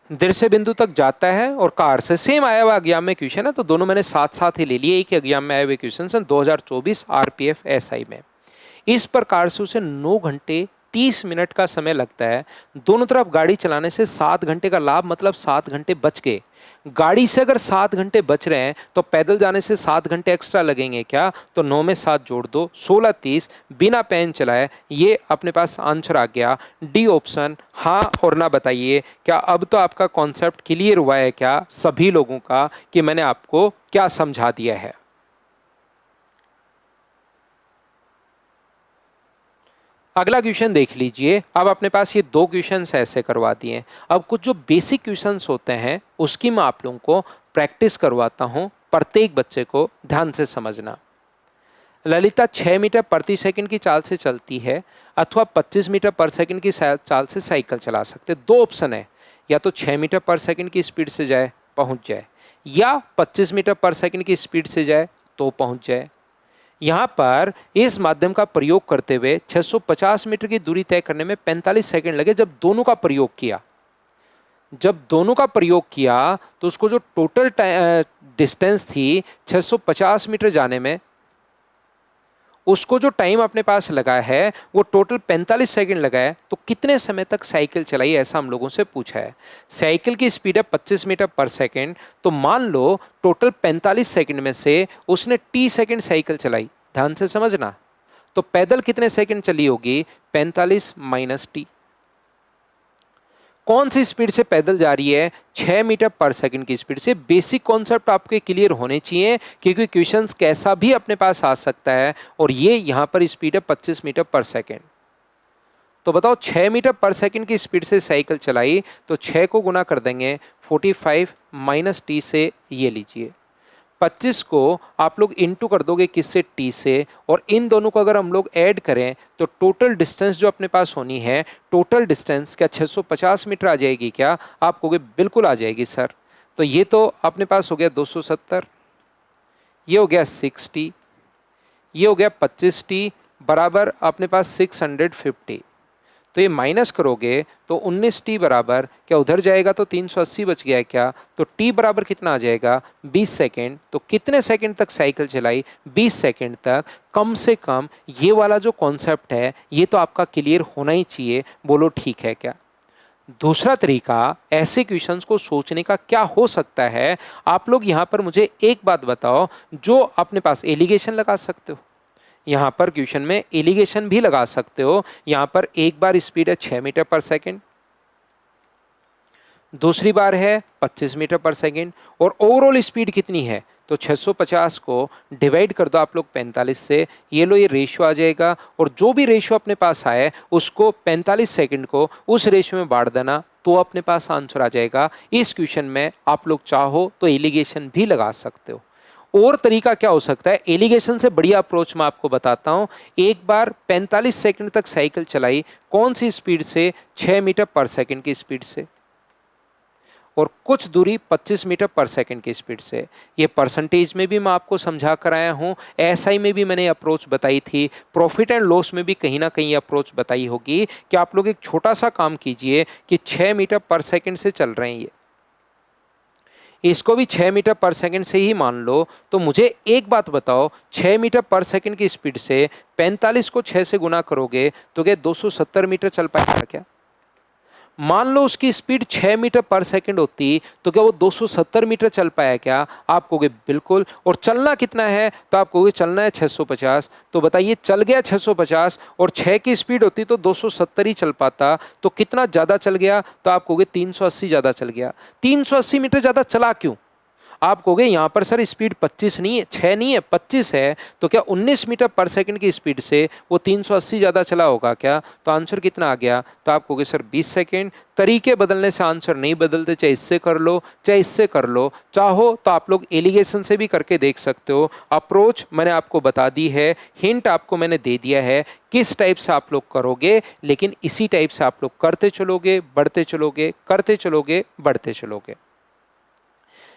Speaker 1: दृश्य बिंदु तक जाता है और कार से, सेम आया हुआ एग्जाम में क्वेश्चन है तो दोनों मैंने साथ साथ ही ले लिए। एक एग्जाम में आए हुए क्वेश्चन सन 2024 आरपीएफ एसआई में। इस प्रकार से उसे 9 घंटे 30 मिनट का समय लगता है। दोनों तरफ गाड़ी चलाने से 7 घंटे का लाभ, मतलब 7 घंटे बच गए। गाड़ी से अगर 7 घंटे बच रहे हैं तो पैदल जाने से 7 घंटे एक्स्ट्रा लगेंगे क्या? तो 9 में 7 जोड़ दो, 16 30, बिना पेन चलाए। ये अपने पास आंसर आ गया डी ऑप्शन। हाँ और ना बताइए क्या अब तो आपका कॉन्सेप्ट क्लियर हुआ है क्या सभी लोगों का, कि मैंने आपको क्या समझा दिया है? अगला क्वेश्चन देख लीजिए। अब अपने पास ये 2 क्वेश्चंस ऐसे करवा दिए। अब कुछ जो बेसिक क्वेश्चंस होते हैं उसकी मैं आप लोगों को प्रैक्टिस करवाता हूं। प्रत्येक बच्चे को ध्यान से समझना। ललिता 6 मीटर प्रति सेकंड की चाल से चलती है अथवा 25 मीटर पर सेकंड की चाल से साइकिल चला सकते। 2 ऑप्शन है, या तो 6 मीटर पर सेकंड की स्पीड से जाए पहुंच जाए, या 25 मीटर पर सेकंड की स्पीड से जाए तो पहुंच जाए। यहाँ पर इस माध्यम का प्रयोग करते हुए 650 मीटर की दूरी तय करने में 45 सेकंड लगे। जब दोनों का प्रयोग किया, तो उसको जो टोटल डिस्टेंस थी 650 मीटर जाने में, उसको जो टाइम अपने पास लगा है वो टोटल 45 सेकंड लगा है। तो कितने समय तक साइकिल चलाई, ऐसा हम लोगों से पूछा है। साइकिल की स्पीड है 25 मीटर पर सेकंड, तो मान लो टोटल 45 सेकंड में से उसने टी सेकंड साइकिल चलाई। ध्यान से समझना। तो पैदल कितने सेकंड चली होगी? 45 माइनस टी। कौन सी स्पीड से पैदल जा रही है? 6 मीटर पर सेकंड की स्पीड से। बेसिक कॉन्सेप्ट आपके क्लियर होने चाहिए क्योंकि क्वेश्चंस कैसा भी अपने पास आ सकता है। और ये यहां पर स्पीड है 25 मीटर पर सेकंड। तो बताओ 6 मीटर पर सेकंड की स्पीड से साइकिल चलाई तो 6 को गुना कर देंगे 45 माइनस टी से, ये लीजिए 25 को आप लोग इंटू कर दोगे किससे? टी से। और इन दोनों को अगर हम लोग ऐड करें तो टोटल डिस्टेंस जो अपने पास होनी है, टोटल डिस्टेंस क्या 650 मीटर आ जाएगी क्या? आप कहोगे बिल्कुल आ जाएगी सर। तो ये तो अपने पास हो गया 270, ये हो गया 60, ये हो गया 25t बराबर अपने पास 650। तो ये माइनस करोगे तो 19t बराबर क्या उधर जाएगा तो 380 बच गया क्या? तो t बराबर कितना आ जाएगा? 20 सेकेंड। तो कितने सेकंड तक साइकिल चलाई? 20 सेकंड तक। कम से कम ये वाला जो कॉन्सेप्ट है ये तो आपका क्लियर होना ही चाहिए। बोलो ठीक है क्या? दूसरा तरीका ऐसे क्वेश्चंस को सोचने का क्या हो सकता है? आप लोग यहाँ पर मुझे एक बात बताओ, जो अपने पास एलिगेशन लगा सकते हो, यहाँ पर क्वेश्चन में एलिगेशन भी लगा सकते हो। यहाँ पर एक बार स्पीड है 6 मीटर पर सेकंड, दूसरी बार है 25 मीटर पर सेकंड, और ओवरऑल स्पीड कितनी है? तो 650 को डिवाइड कर दो आप लोग 45 से, ये लो ये रेशियो आ जाएगा। और जो भी रेशियो अपने पास आए उसको 45 सेकंड को उस रेशियो में बांट देना, तो अपने पास आंसर आ जाएगा। इस क्वेश्चन में आप लोग चाहो तो एलिगेशन भी लगा सकते हो। और तरीका क्या हो सकता है? एलिगेशन से बढ़िया अप्रोच मैं आपको बताता हूं। एक बार 45 सेकंड तक साइकिल चलाई, कौन सी स्पीड से? 6 मीटर पर सेकंड की स्पीड से, और कुछ दूरी 25 मीटर पर सेकंड की स्पीड से। ये परसेंटेज में भी मैं आपको समझा कर आया हूँ, एसआई में भी मैंने अप्रोच बताई थी, प्रॉफिट एंड लॉस में भी कहीं ना कहीं अप्रोच बताई होगी कि आप लोग एक छोटा सा काम कीजिए कि 6 मीटर पर सेकंड से चल रहे हैं ये, इसको भी 6 मीटर पर सेकंड से ही मान लो। तो मुझे एक बात बताओ, 6 मीटर पर सेकंड की स्पीड से 45 को 6 से गुना करोगे तो क्या 270 मीटर चल पाएगा क्या? मान लो उसकी स्पीड 6 मीटर पर सेकंड होती तो क्या वो 270 मीटर चल पाया क्या? आप कहोगे बिल्कुल। और चलना कितना है? तो आप कहोगे चलना है 650। तो बताइए चल गया 650 और 6 की स्पीड होती तो 270 ही चल पाता, तो कितना ज़्यादा चल गया? तो आप कहोगे 380 ज़्यादा चल गया। 380 मीटर ज़्यादा चला क्यों? आप कहोगे यहाँ पर सर स्पीड 25 नहीं है, 6 नहीं है, 25 है, तो क्या 19 मीटर पर सेकंड की स्पीड से वो 380 ज़्यादा चला होगा क्या? तो आंसर कितना आ गया? तो आप कहोगे सर 20 सेकंड। तरीके बदलने से आंसर नहीं बदलते, चाहे इससे कर लो चाहे इससे कर लो। चाहो तो आप लोग एलिगेशन से भी करके देख सकते हो। अप्रोच मैंने आपको बता दी है, हिंट आपको मैंने दे दिया है किस टाइप से आप लोग करोगे, लेकिन इसी टाइप से आप लोग करते चलोगे, बढ़ते चलोगे, करते चलोगे, बढ़ते चलोगे।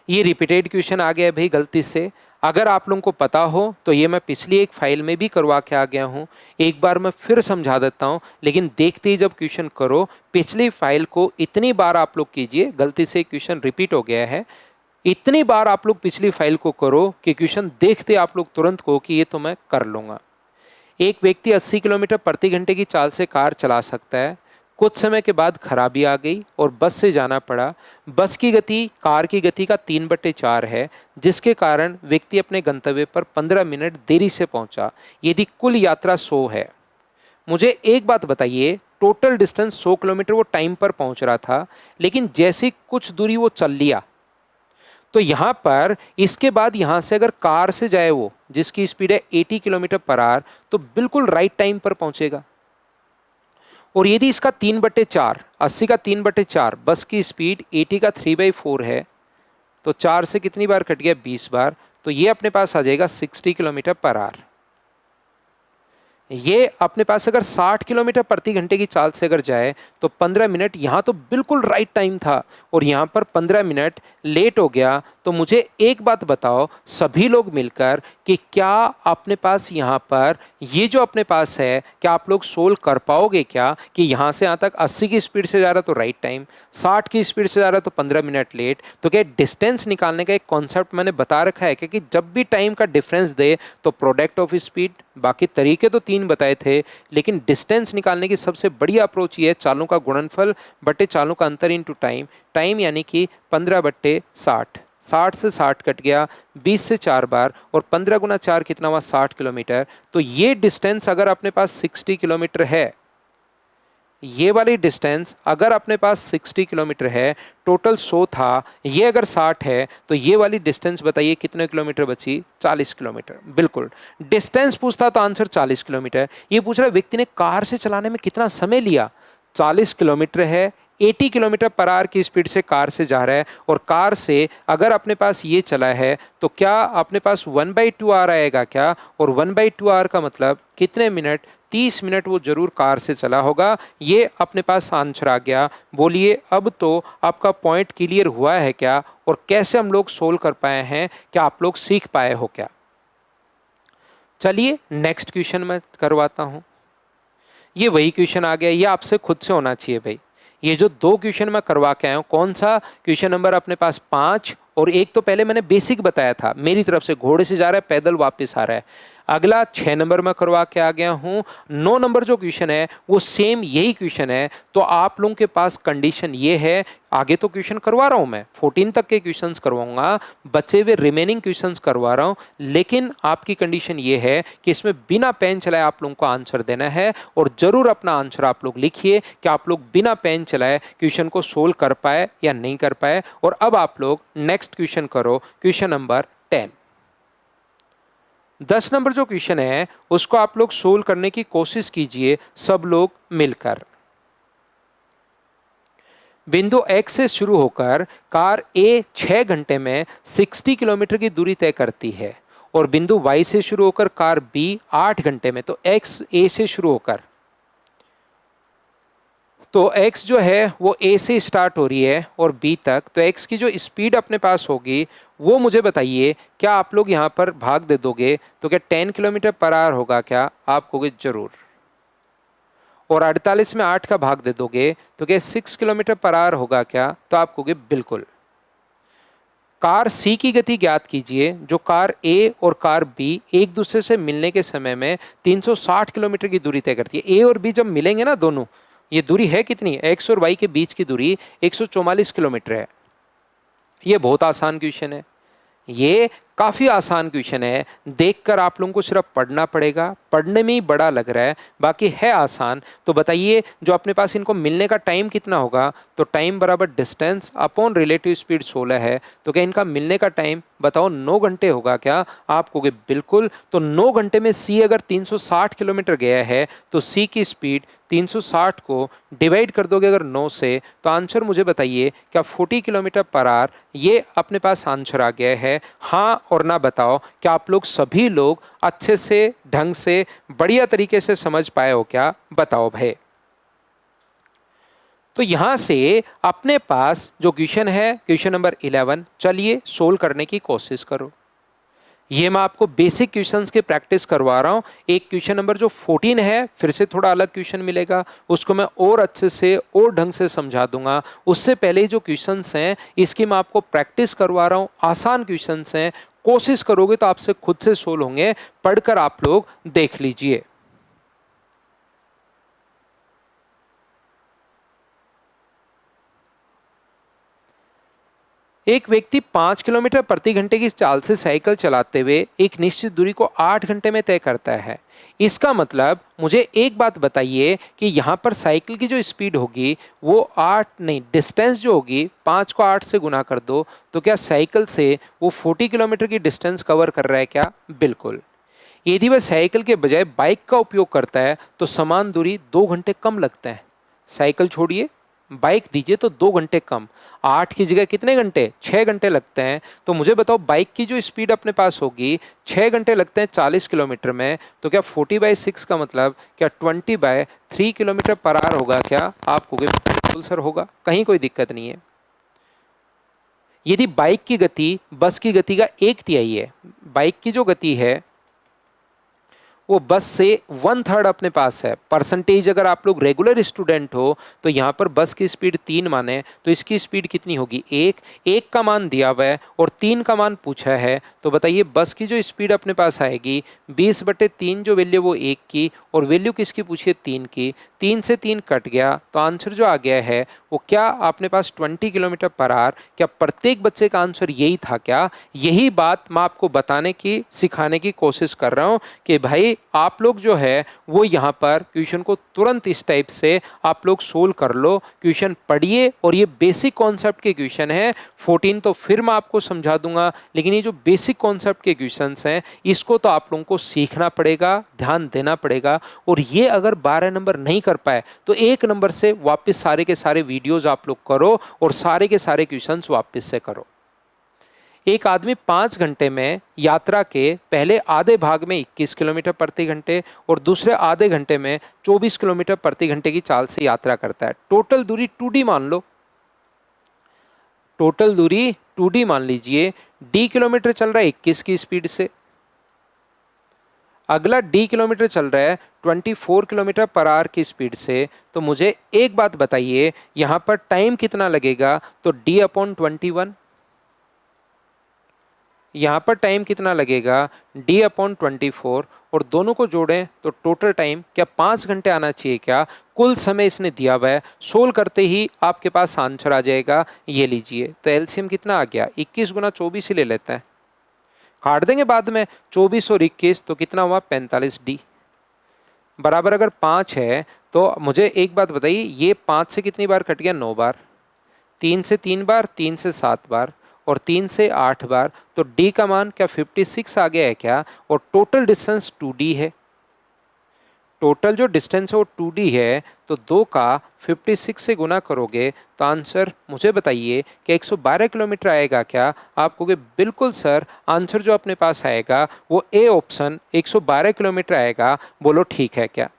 Speaker 1: ये रिपीटेड क्वेश्चन आ गया है भाई गलती से। अगर आप लोगों को पता हो तो ये मैं पिछली एक फाइल में भी करवा के आ गया हूँ, एक बार मैं फिर समझा देता हूँ, लेकिन देखते ही जब क्वेश्चन करो पिछली फाइल को इतनी बार आप लोग कीजिए, गलती से क्वेश्चन रिपीट हो गया है, इतनी बार आप लोग पिछली फाइल को करो कि क्वेश्चन देखते आप लोग तुरंत कहो कि ये तो मैं कर लूँगा। एक व्यक्ति 80 किलोमीटर प्रति घंटे की चाल से कार चला सकता है। कुछ समय के बाद खराबी आ गई और बस से जाना पड़ा। बस की गति कार की गति का 3/4 है, जिसके कारण व्यक्ति अपने गंतव्य पर 15 मिनट देरी से पहुंचा। यदि कुल यात्रा 100 है, मुझे एक बात बताइए, टोटल डिस्टेंस 100 किलोमीटर वो टाइम पर पहुंच रहा था, लेकिन जैसे कुछ दूरी वो चल लिया तो यहाँ पर इसके बाद यहाँ से अगर कार से जाए वो जिसकी स्पीड है 80 किलोमीटर पर आवर, तो बिल्कुल राइट टाइम पर पहुंचेगा। और यदि इसका 3/4, 80 का 3/4, बस की स्पीड 80 का 3/4 है, तो 4 से कितनी बार कट गया? 20 बार। तो ये अपने पास आ जाएगा 60 किलोमीटर पर आवर। ये अपने पास अगर 60 किलोमीटर प्रति घंटे की चाल से अगर जाए तो 15 मिनट, यहाँ तो बिल्कुल राइट टाइम था और यहाँ पर 15 मिनट लेट हो गया। तो मुझे एक बात बताओ सभी लोग मिलकर कि क्या अपने पास यहाँ पर ये जो अपने पास है, क्या आप लोग सोल्व कर पाओगे क्या कि यहाँ से यहाँ तक 80 की स्पीड से जा रहा तो राइट टाइम, 60 की स्पीड से जा रहा तो 15 मिनट लेट? तो क्या डिस्टेंस निकालने का एक कॉन्सेप्ट मैंने बता रखा है कि जब भी टाइम का डिफरेंस दे तो प्रोडक्ट ऑफ स्पीड, बाकी तरीके तो 3 बताए थे, लेकिन डिस्टेंस निकालने की सबसे बढ़िया अप्रोच ये है चालों का गुणनफल बटे चालों का अंतर इनटू टाइम। टाइम यानी कि 15/60, 60 से 60 कट गया 20 से 4 बार, और 15 गुना 4 कितना हुआ? 60 किलोमीटर। तो ये डिस्टेंस अगर अपने पास 60 किलोमीटर है, ये वाली डिस्टेंस अगर अपने पास 60 किलोमीटर है, टोटल 100 था, ये अगर 60 है, तो ये वाली डिस्टेंस बताइए कितने किलोमीटर बची? 40 किलोमीटर। बिल्कुल, डिस्टेंस पूछता तो आंसर 40 किलोमीटर। ये पूछ रहा है व्यक्ति ने कार से चलाने में कितना समय लिया? 40 किलोमीटर है, 80 किलोमीटर पर आवर की स्पीड से कार से जा रहा है, और कार से अगर अपने पास ये चला है तो क्या अपने पास 1/2 आवर आएगा क्या? और 1/2 आवर का मतलब कितने मिनट? 30 मिनट वो जरूर कार से चला होगा। ये अपने पास आंसर आ गया। बोलिए अब तो आपका पॉइंट क्लियर हुआ है क्या, और कैसे हम लोग सोल्व कर पाए हैं, क्या आप लोग सीख पाए हो क्या? चलिए नेक्स्ट क्वेश्चन मैं करवाता हूं। ये वही क्वेश्चन आ गया, ये आपसे खुद से होना चाहिए भाई। ये जो 2 क्वेश्चन मैं करवा के आया हूँ, कौन सा क्वेश्चन नंबर अपने पास 5, और एक तो पहले मैंने बेसिक बताया था मेरी तरफ से, घोड़े से जा रहा है पैदल वापस आ रहा है। अगला 6 नंबर में करवा के आ गया हूँ। 9 नंबर जो क्वेश्चन है वो सेम यही क्वेश्चन है। तो आप लोगों के पास कंडीशन ये है, आगे तो क्वेश्चन करवा रहा हूँ मैं, 14 तक के क्वेश्चंस करवाऊंगा, बचे हुए रिमेनिंग क्वेश्चंस करवा रहा हूँ, लेकिन आपकी कंडीशन ये है कि इसमें बिना पेन चलाए आप लोगों को आंसर देना है, और जरूर अपना आंसर आप लोग लिखिए कि आप लोग बिना पेन चलाए क्वेश्चन को सोल्व कर पाए या नहीं कर पाए। और अब आप लोग नेक्स्ट क्वेश्चन करो, क्वेश्चन नंबर 10। 10 नंबर जो क्वेश्चन है उसको आप लोग सोल्व करने की कोशिश कीजिए सब लोग मिलकर। बिंदु X से शुरू होकर कार A 6 घंटे में 60 किलोमीटर की दूरी तय करती है, और बिंदु Y से शुरू होकर कार B 8 घंटे में, तो X A से शुरू होकर, तो X जो है वो A से स्टार्ट हो रही है और B तक, तो X की जो स्पीड अपने पास होगी वो मुझे बताइए। क्या आप लोग यहाँ पर भाग दे दोगे तो क्या 10 किलोमीटर पर आवर होगा क्या? आप कहोगे जरूर। और 48 में 8 का भाग दे दोगे तो क्या 6 किलोमीटर पर आवर होगा क्या? तो आप कहोगे बिल्कुल। कार C की गति ज्ञात कीजिए जो कार A और कार B एक दूसरे से मिलने के समय में 360 किलोमीटर की दूरी तय करती है। A और B जब मिलेंगे ना दोनों, ये दूरी है कितनी, एक्स और वाई के बीच की दूरी 144 किलोमीटर है। ये बहुत आसान क्वेश्चन है, ये काफी आसान क्वेश्चन है। देखकर आप लोगों को सिर्फ पढ़ना पड़ेगा, पढ़ने में ही बड़ा लग रहा है, बाकी है आसान। तो बताइए जो अपने पास इनको मिलने का टाइम कितना होगा, तो टाइम बराबर डिस्टेंस अपॉन रिलेटिव स्पीड 16 है, तो क्या इनका मिलने का टाइम बताओ 9 घंटे होगा क्या? आप कहोगे बिल्कुल। तो 9 घंटे में सी अगर 360 किलोमीटर गया है तो सी की स्पीड 360 को डिवाइड कर दोगे अगर 9 से, तो आंसर मुझे बताइए क्या 40 किलोमीटर पर आवर ये अपने पास आंसर आ गया है? हाँ और ना बताओ, क्या आप लोग सभी लोग अच्छे से ढंग से बढ़िया तरीके से समझ पाए हो क्या? बताओ भाई। तो यहां से अपने पास जो क्वेश्चन है क्वेश्चन नंबर 11, चलिए सोल्व करने की कोशिश करो। ये मैं आपको बेसिक क्वेश्चंस की प्रैक्टिस करवा रहा हूं। एक क्वेश्चन नंबर जो 14 है फिर से थोड़ा अलग क्वेश्चन मिलेगा, उसको मैं और अच्छे से और ढंग से समझा दूंगा। उससे पहले जो क्वेश्चंस हैं इसकी मैं आपको प्रैक्टिस करवा रहा हूं, आसान क्वेश्चंस हैं, कोशिश करोगे तो आपसे खुद से सोल्व होंगे, पढ़कर आप लोग देख लीजिए। एक व्यक्ति 5 किलोमीटर प्रति घंटे की चाल से साइकिल चलाते हुए एक निश्चित दूरी को 8 घंटे में तय करता है। इसका मतलब मुझे एक बात बताइए कि यहाँ पर साइकिल की जो स्पीड होगी वो 8 नहीं, डिस्टेंस जो होगी 5 को 8 से गुना कर दो, तो क्या साइकिल से वो 40 किलोमीटर की डिस्टेंस कवर कर रहा है क्या? बिल्कुल। यदि वह साइकिल के बजाय बाइक का उपयोग करता है तो समान दूरी 2 घंटे कम लगता है। साइकिल छोड़िए, बाइक दीजिए तो 2 घंटे कम, 8 की जगह कितने घंटे, 6 घंटे लगते हैं। तो मुझे बताओ बाइक की जो स्पीड अपने पास होगी 6 घंटे लगते हैं 40 किलोमीटर में, तो क्या 40/6 का मतलब क्या 20/3 किलोमीटर पर आवर होगा क्या? आप कहोगे बिल्कुल सर होगा, कहीं कोई दिक्कत नहीं है। यदि बाइक की गति बस की गति का 1/3 है, बाइक की जो गति है वो बस से 1/3 अपने पास है। परसेंटेज अगर आप लोग रेगुलर स्टूडेंट हो तो यहाँ पर बस की स्पीड 3 माने तो इसकी स्पीड कितनी होगी? 1 का मान दिया हुआ है और 3 का मान पूछा है, तो बताइए बस की जो स्पीड अपने पास आएगी 20/3 जो वैल्यू वो 1 की, और वैल्यू किसकी पूछी है? 3 की। 3 से 3 कट गया तो आंसर जो आ गया है वो क्या अपने पास 20 किलोमीटर पर आवर। क्या प्रत्येक बच्चे का आंसर यही था क्या? यही बात मैं आपको बताने की सिखाने की कोशिश कर रहा हूँ कि भाई आप लोग जो है वो यहाँ पर क्वेश्चन को तुरंत इस टाइप से आप लोग सोल्व कर लो, क्वेश्चन पढ़िए। और ये बेसिक कॉन्सेप्ट के क्वेश्चन है, 14 तो फिर मैं आपको समझा दूंगा, लेकिन ये जो बेसिक कॉन्सेप्ट के क्वेश्चंस हैं इसको तो आप लोगों को सीखना पड़ेगा, ध्यान देना पड़ेगा। और ये अगर 12 नंबर नहीं कर पाए तो 1 नंबर से वापस सारे के सारे वीडियोज आप लोग करो और सारे के सारे क्वेश्चंस वापस से करो। एक आदमी 5 घंटे में यात्रा के पहले आधे भाग में 21 किलोमीटर प्रति घंटे और दूसरे आधे घंटे में 24 किलोमीटर प्रति घंटे की चाल से यात्रा करता है। टोटल दूरी 2D मान लो, टोटल दूरी 2D मान लीजिए। D किलोमीटर चल रहा है 21 की स्पीड से, अगला D किलोमीटर चल रहा है 24 किलोमीटर पर आवर की स्पीड से। तो मुझे एक बात बताइए यहां पर टाइम कितना लगेगा? तो D/21। यहाँ पर टाइम कितना लगेगा? D/24। और दोनों को जोड़ें तो टोटल टाइम क्या 5 घंटे आना चाहिए क्या? कुल समय इसने दिया हुआ है, सोल्व करते ही आपके पास आंसर आ जाएगा। ये लीजिए, तो एलसीएम कितना आ गया? 21 × 24 ही ले लेते हैं, काट देंगे बाद में। 24 और 21 तो कितना हुआ? 45D बराबर अगर 5 है तो मुझे एक बात बताइए, ये 5 से कितनी बार कट गया? 9 बार। 3 से 3 बार, 3 से 7 बार और 3 से 8 बार। तो D का मान क्या 56 आ गया है क्या? और टोटल डिस्टेंस 2D है, टोटल जो डिस्टेंस है वो 2D है, तो 2 का 56 से गुना करोगे तो आंसर मुझे बताइए कि 112 किलोमीटर आएगा क्या? आप कहोगे बिल्कुल सर, आंसर जो अपने पास आएगा वो ए ऑप्शन 112 किलोमीटर आएगा। बोलो ठीक है क्या?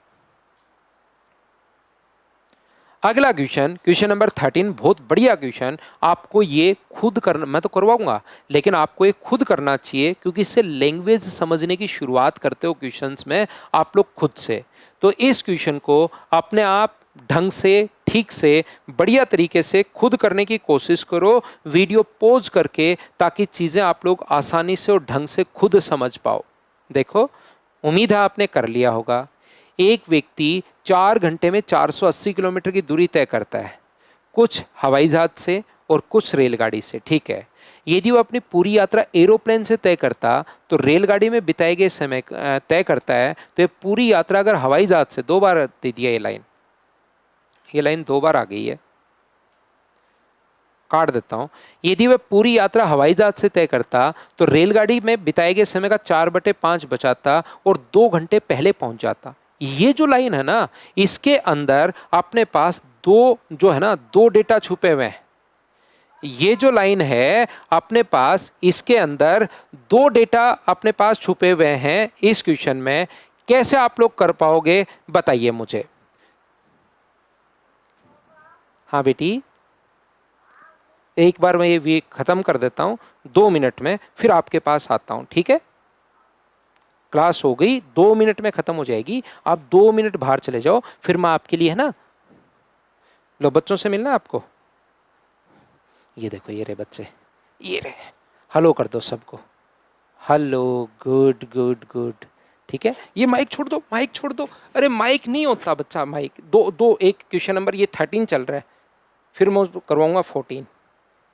Speaker 1: अगला क्वेश्चन, क्वेश्चन नंबर 13, बहुत बढ़िया क्वेश्चन। आपको ये खुद करना, मैं तो करवाऊंगा लेकिन आपको ये खुद करना चाहिए क्योंकि इससे लैंग्वेज समझने की शुरुआत करते हो क्वेश्चंस में आप लोग खुद से। तो इस क्वेश्चन को अपने आप ढंग से, ठीक से, बढ़िया तरीके से खुद करने की कोशिश करो, वीडियो पॉज करके, ताकि चीज़ें आप लोग आसानी से और ढंग से खुद समझ पाओ। देखो, उम्मीद है आपने कर लिया होगा। एक व्यक्ति 4 घंटे में 480 किलोमीटर की दूरी तय करता है, कुछ हवाई जहाज से और कुछ रेलगाड़ी से, ठीक है। यदि वो अपनी पूरी यात्रा एरोप्लेन से तय करता तो रेलगाड़ी में बिताए गए समय तय करता है, तो ये पूरी यात्रा अगर हवाई जहाज से, 2 बार दे दिया ये लाइन 2 बार आ गई है, काट देता हूं। यदि वह पूरी यात्रा हवाई जहाज से तय करता तो रेलगाड़ी में बिताए गए समय का 4/5 बचाता और 2 घंटे पहले पहुंच जाता। ये जो लाइन है ना, इसके अंदर अपने पास दो डेटा छुपे हुए हैं। ये जो लाइन है अपने पास, इसके अंदर 2 डेटा अपने पास छुपे हुए हैं इस क्वेश्चन में। कैसे आप लोग कर पाओगे बताइए मुझे। हाँ बेटी, एक बार मैं ये खत्म कर देता हूं, 2 मिनट में फिर आपके पास आता हूं, ठीक है। क्लास हो गई, 2 मिनट में खत्म हो जाएगी। आप 2 मिनट बाहर चले जाओ, फिर मैं आपके लिए, है ना। लो, बच्चों से मिलना आपको। ये देखो, ये रहे बच्चे, ये रहे। हेलो कर दो सबको, हेलो, गुड गुड गुड, ठीक है। ये माइक छोड़ दो, माइक छोड़ दो। अरे माइक नहीं होता बच्चा, माइक दो। एक क्वेश्चन नंबर ये 13 चल रहा है, फिर मैं करवाऊंगा 14।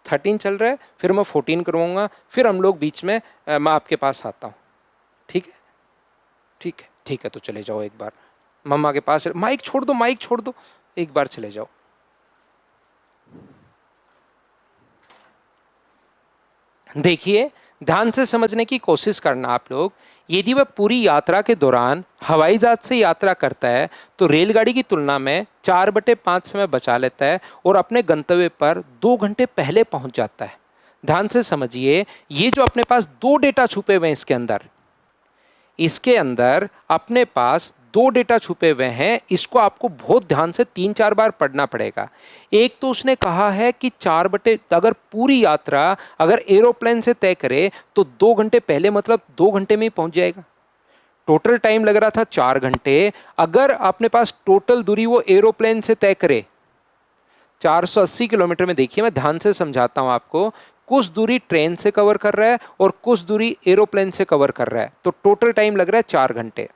Speaker 1: 13 चल रहा है, फिर मैं 14 करवाऊंगा, फिर हम लोग बीच में मैं आपके पास आता हूँ, ठीक है। ठीक है, ठीक है, तो चले जाओ एक बार मम्मा के पास। माइक छोड़ दो, माइक छोड़ दो, एक बार चले जाओ। देखिए, ध्यान से समझने की कोशिश करना आप लोग। यदि वह पूरी यात्रा के दौरान हवाई जहाज से यात्रा करता है तो रेलगाड़ी की तुलना में 4/5 समय बचा लेता है और अपने गंतव्य पर 2 घंटे पहले पहुंच जाता है। ध्यान से समझिए, ये जो अपने पास 2 डेटा छुपे हुए हैं इसके अंदर अपने पास 2 डेटा छुपे हुए हैं। इसको आपको बहुत ध्यान से 3-4 बार पढ़ना पड़ेगा। एक तो उसने कहा है कि अगर पूरी यात्रा अगर एरोप्लेन से तय करे तो 2 घंटे पहले, मतलब 2 घंटे में ही पहुंच जाएगा। टोटल टाइम लग रहा था 4 घंटे। अगर अपने पास टोटल दूरी वो एरोप्लेन से तय करे 480 किलोमीटर में, देखिए मैं ध्यान से समझाता हूं आपको, कुछ दूरी ट्रेन से कवर कर रहा है और कुछ दूरी एरोप्लेन से कवर कर रहा है, तो टोटल टाइम लग रहा है 4 घंटे।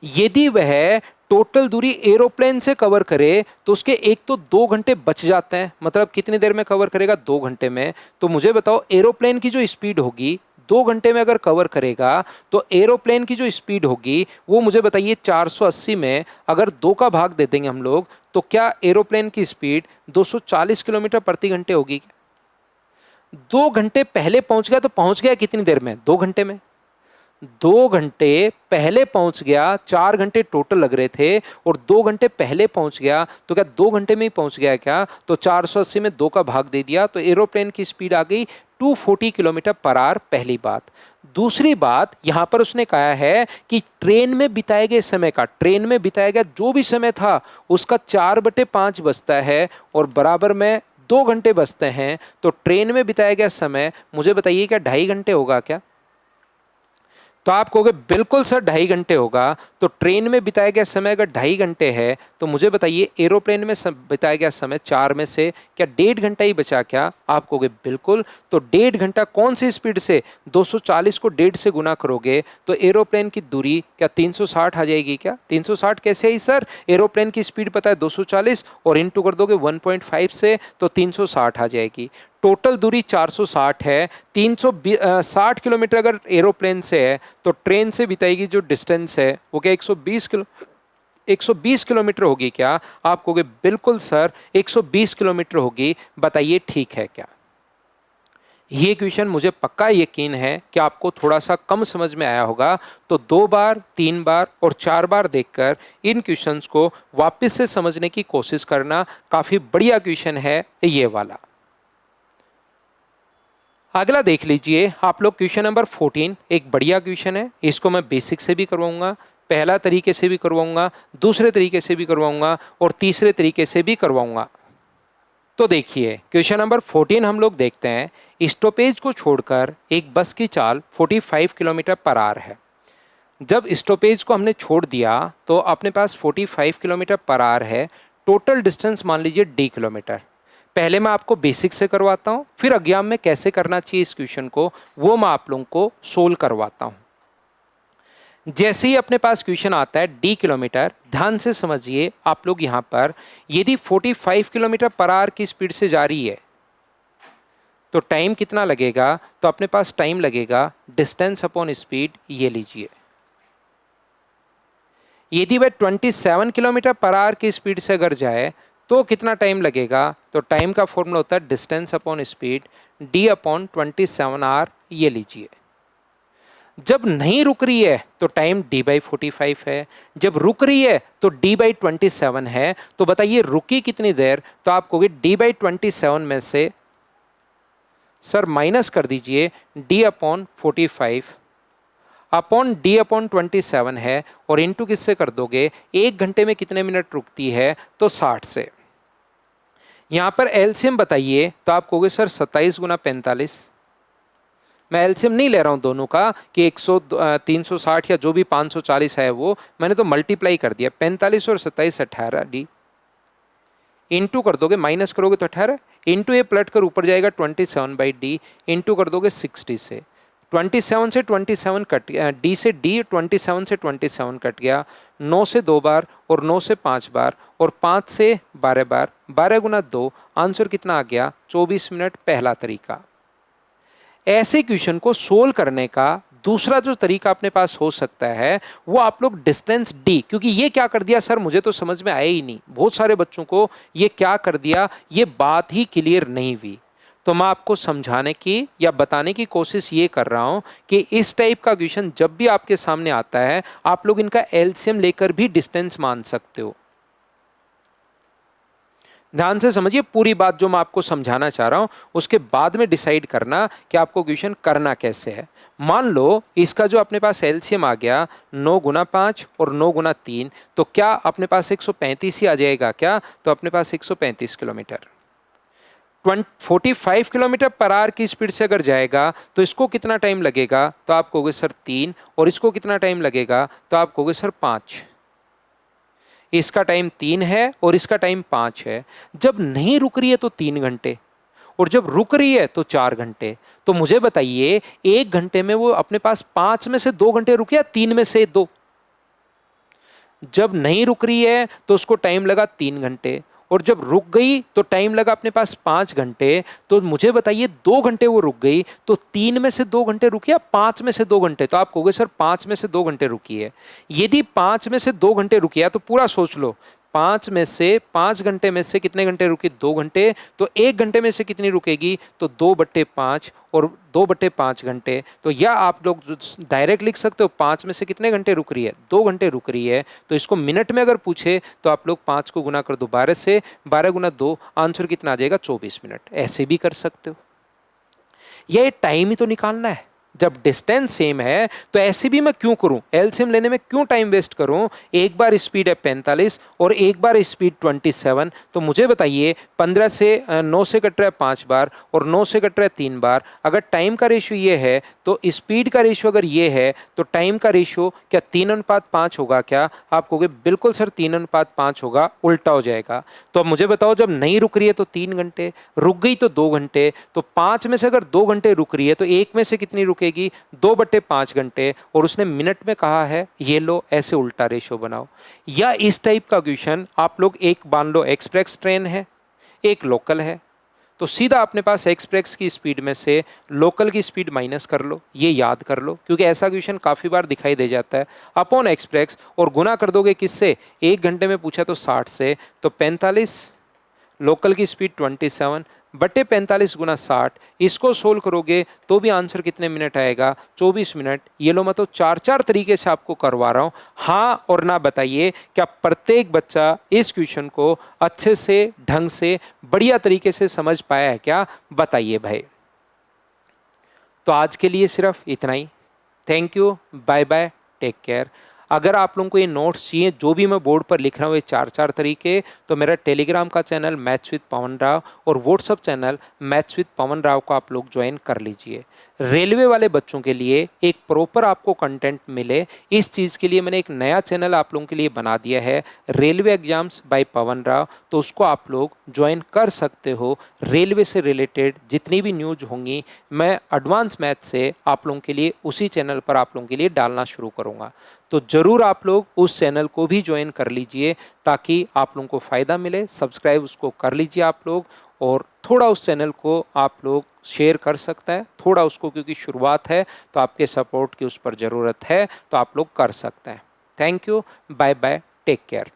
Speaker 1: यदि वह टोटल दूरी एरोप्लेन से कवर करे तो उसके एक तो 2 घंटे बच जाते हैं, मतलब कितनी देर में कवर करेगा, 2 घंटे में। तो मुझे बताओ, एरोप्लेन की जो स्पीड होगी 2 घंटे में अगर कवर करेगा तो एरोप्लेन की जो स्पीड होगी वो मुझे बताइए 480 में अगर 2 का भाग दे देंगे हम लोग, तो क्या एरोप्लेन की स्पीड 240 किलोमीटर प्रति घंटे होगी? 2 घंटे पहले पहुंच गया तो पहुंच गया कितनी देर में? 2 घंटे में। 2 घंटे पहले पहुंच गया, 4 घंटे टोटल लग रहे थे और 2 घंटे पहले पहुंच गया, तो क्या 2 घंटे में ही पहुंच गया क्या? तो 480 में 2 का भाग दे दिया तो एरोप्लेन की स्पीड आ गई 240 किलोमीटर पर आवर। पहली बात। दूसरी बात, यहां पर उसने कहा है कि ट्रेन में बिताए गए समय का, ट्रेन में बिताया गया जो भी समय था उसका 4/5 बचता है और बराबर में 2 घंटे बचते हैं। तो ट्रेन में बिताया गया समय मुझे बताइए क्या 2.5 घंटे होगा क्या? तो आप कहोगे बिल्कुल सर 2.5 घंटे होगा। तो ट्रेन में बिताया गया समय अगर 2.5 घंटे है तो मुझे बताइए एरोप्लेन में बिताया गया समय 4 में से क्या 1.5 घंटा ही बचा क्या? आप कहोगे बिल्कुल। तो 1.5 घंटा कौन सी स्पीड से? 240 को 1.5 से गुना करोगे तो एरोप्लेन की दूरी क्या 360 आ जाएगी क्या? 360 कैसे आई सर? एरोप्लेन की स्पीड पता है 240 और इंटू कर दोगे 1.5 से तो 360 आ जाएगी। टोटल दूरी 460 है। 360 किलोमीटर अगर एरोप्लेन से है तो ट्रेन से बिताएगी जो डिस्टेंस है वो क्या 120 किलोमीटर होगी क्या? आप कहोगे बिल्कुल सर 120 किलोमीटर होगी। बताइए ठीक है क्या? ये क्वेश्चन मुझे पक्का यकीन है कि आपको थोड़ा सा कम समझ में आया होगा। तो 2 बार, 3 बार और 4 बार देखकर इन क्वेश्चंस को वापस से समझने की कोशिश करना। काफी बढ़िया क्वेश्चन है ये वाला। अगला देख लीजिए आप लोग, क्वेश्चन नंबर 14। एक बढ़िया क्वेश्चन है, इसको मैं बेसिक से भी करवाऊंगा, पहला तरीके से भी करवाऊंगा, दूसरे तरीके से भी करवाऊंगा और तीसरे तरीके से भी करवाऊंगा। तो देखिए क्वेश्चन नंबर 14 हम लोग देखते हैं। स्टॉपेज को छोड़कर एक बस की चाल 45 किलोमीटर पर आवर है। जब स्टॉपेज को हमने छोड़ दिया तो अपने पास 45 किलोमीटर पर आवर है। टोटल डिस्टेंस मान लीजिए d किलोमीटर। पहले मैं आपको बेसिक से करवाता हूँ, फिर एग्जाम में कैसे करना चाहिए इस क्वेश्चन को वो मैं आप लोगों को सोल्व करवाता हूँ। जैसे ही अपने पास क्वेश्चन आता है डी किलोमीटर, ध्यान से समझिए आप लोग यहाँ पर, यदि 45 किलोमीटर पर आवर की स्पीड से जा रही है तो टाइम कितना लगेगा, तो अपने पास टाइम लगेगा डिस्टेंस अपॉन स्पीड, ये लीजिए। यदि वह 27 किलोमीटर पर आवर की स्पीड से अगर जाए तो कितना टाइम लगेगा, तो टाइम का फॉर्मूला होता है distance upon speed, D upon 27 R, ये लीजिए। जब नहीं रुक रही है तो टाइम d/45 है, जब रुक रही है तो d/27 है। तो बताइए रुकी कितनी देर, तो आप कहोगे d/27 में से सर माइनस कर दीजिए d/45 अपॉन d/27 है, और इंटू किससे कर दोगे, 1 घंटे में कितने मिनट रुकती है, तो 60 से। यहां पर एलसीएम बताइए, तो आप कहोगे सर 27 गुना 45। मैं एलसीएम नहीं ले रहा हूं दोनों का कि 360 या जो भी 540 है वो, मैंने तो मल्टीप्लाई कर दिया, 45 और 27 18 डी, इंटू कर दोगे, माइनस करोगे तो 18, इंटू ये पलट कर ऊपर जाएगा 27/d, इंटू कर दोगे 60 से। 27 से 27 कट गया, डी से डी, 27 से 27 कट गया, 9 से 2 बार और 9 से 5 बार और 5 से 12 बार, 12 गुना 2, आंसर कितना आ गया, 24 मिनट, पहला तरीका। ऐसे क्वेश्चन को सोल्व करने का दूसरा जो तरीका अपने पास हो सकता है वो आप लोग डिस्टेंस डी, क्योंकि ये क्या कर दिया सर मुझे तो समझ में आया ही नहीं, बहुत सारे बच्चों को ये क्या कर दिया ये बात ही क्लियर नहीं हुई। तो मैं आपको समझाने की या बताने की कोशिश ये कर रहा हूं कि इस टाइप का क्वेश्चन जब भी आपके सामने आता है आप लोग इनका एलसीएम लेकर भी डिस्टेंस मान सकते हो। ध्यान से समझिए पूरी बात जो मैं आपको समझाना चाह रहा हूं, उसके बाद में डिसाइड करना कि आपको क्वेश्चन करना कैसे है। मान लो इसका जो अपने पास एलसीएम आ गया 9 गुना 5 और 9 गुना 3, तो क्या अपने पास 135 ही आ जाएगा क्या, तो अपने पास 135 किलोमीटर। 45 किलोमीटर पर आवर की स्पीड से अगर जाएगा तो इसको कितना टाइम लगेगा, तो आप कहोगे सर 3, और इसको कितना टाइम लगेगा, तो आप कहोगे सर 5। इसका टाइम 3 है और इसका टाइम 5 है। जब नहीं रुक रही है तो 3 घंटे, और जब रुक रही है तो 4 घंटे। तो मुझे बताइए 1 घंटे में वो अपने पास 5 में से 2 घंटे रुके या 3 में से 2। जब नहीं रुक रही है तो उसको टाइम लगा 3 घंटे, और जब रुक गई तो टाइम लगा अपने पास 5 घंटे। तो मुझे बताइए 2 घंटे वो रुक गई, तो 3 में से 2 घंटे रुकी या 5 में से 2 घंटे, तो आप कहोगे सर 5 में से 2 घंटे रुकी है। यदि 5 में से 2 घंटे रुकी है तो पूरा सोच लो, 5 में से 5 घंटे में से कितने घंटे रुकी, 2 घंटे, तो 1 घंटे में से कितनी रुकेगी, तो 2/5 और 2/5 घंटे। तो या आप लोग डायरेक्ट लिख सकते हो 5 में से कितने घंटे रुक रही है, 2 घंटे रुक रही है। तो इसको मिनट में अगर पूछे तो आप लोग 5 को गुना कर दो 12 से, 12 गुना 2, आंसर कितना आ जाएगा, 24 मिनट। ऐसे भी कर सकते हो, ये टाइम ही तो निकालना है। जब डिस्टेंस सेम है तो ऐसे भी मैं क्यों करूं, एलसीएम लेने में क्यों टाइम वेस्ट करूं। एक बार स्पीड है 45 और एक बार स्पीड 27, तो मुझे बताइए 15 से 9 से कट रहा है 5 बार और 9 से कट रहा है 3 बार। अगर टाइम का रेशियो ये है तो स्पीड का रेशियो अगर ये है तो टाइम का रेशियो क्या 3:5 होगा क्या, आप कहोगे बिल्कुल सर 3:5 होगा, उल्टा हो जाएगा। तो अब मुझे बताओ जब नहीं रुक रही है तो 3 घंटे, रुक गई तो 2 घंटे, तो 5 में से अगर 2 घंटे रुक रही है तो 1 में से कितनी रुकेगी, 2/5 घंटे, और उसने मिनट में कहा है, ये लो ऐसे उल्टा रेशियो बनाओ। या इस टाइप का क्वेश्चन आप लोग, एक मान लो एक्सप्रेस ट्रेन है एक लोकल है, तो सीधा अपने पास एक्सप्रेस की स्पीड में से लोकल की स्पीड माइनस कर लो, ये याद कर लो क्योंकि ऐसा क्वेश्चन काफी बार दिखाई दे जाता है। अपॉन एक्सप्रेस और गुना कर दोगे किससे, 1 घंटे में पूछा तो 60 से, तो 45, लोकल की स्पीड 27 बटे 45 गुना 60, इसको सोल्व करोगे तो भी आंसर कितने मिनट आएगा, 24 मिनट। ये लो मैं तो 4 तरीके से आपको करवा रहा हूं। हाँ और ना बताइए क्या प्रत्येक बच्चा इस क्वेश्चन को अच्छे से ढंग से बढ़िया तरीके से समझ पाया है क्या, बताइए भाई। तो आज के लिए सिर्फ इतना ही। Thank you, bye bye, take care. अगर आप लोगों को ये नोट्स चाहिए जो भी मैं बोर्ड पर लिख रहा हूँ ये 4 तरीके, तो मेरा टेलीग्राम का चैनल मैथ्स विद पवन राव और व्हाट्सअप चैनल मैथ्स विद पवन राव को आप लोग ज्वाइन कर लीजिए। रेलवे वाले बच्चों के लिए एक प्रॉपर आपको कंटेंट मिले, इस चीज़ के लिए मैंने एक नया चैनल आप लोगों के लिए बना दिया है, रेलवे एग्जाम्स बाय पवन राव। तो उसको आप लोग ज्वाइन कर सकते हो। रेलवे से रिलेटेड जितनी भी न्यूज होंगी मैं एडवांस मैथ से आप लोगों के लिए उसी चैनल पर आप लोगों के लिए डालना शुरू करूँगा। तो ज़रूर आप लोग उस चैनल को भी ज्वाइन कर लीजिए ताकि आप लोगों को फ़ायदा मिले। सब्सक्राइब उसको कर लीजिए आप लोग, और थोड़ा उस चैनल को आप लोग शेयर कर सकते हैं थोड़ा उसको, क्योंकि शुरुआत है तो आपके सपोर्ट की उस पर ज़रूरत है, तो आप लोग कर सकते हैं। Thank you, bye bye, take care.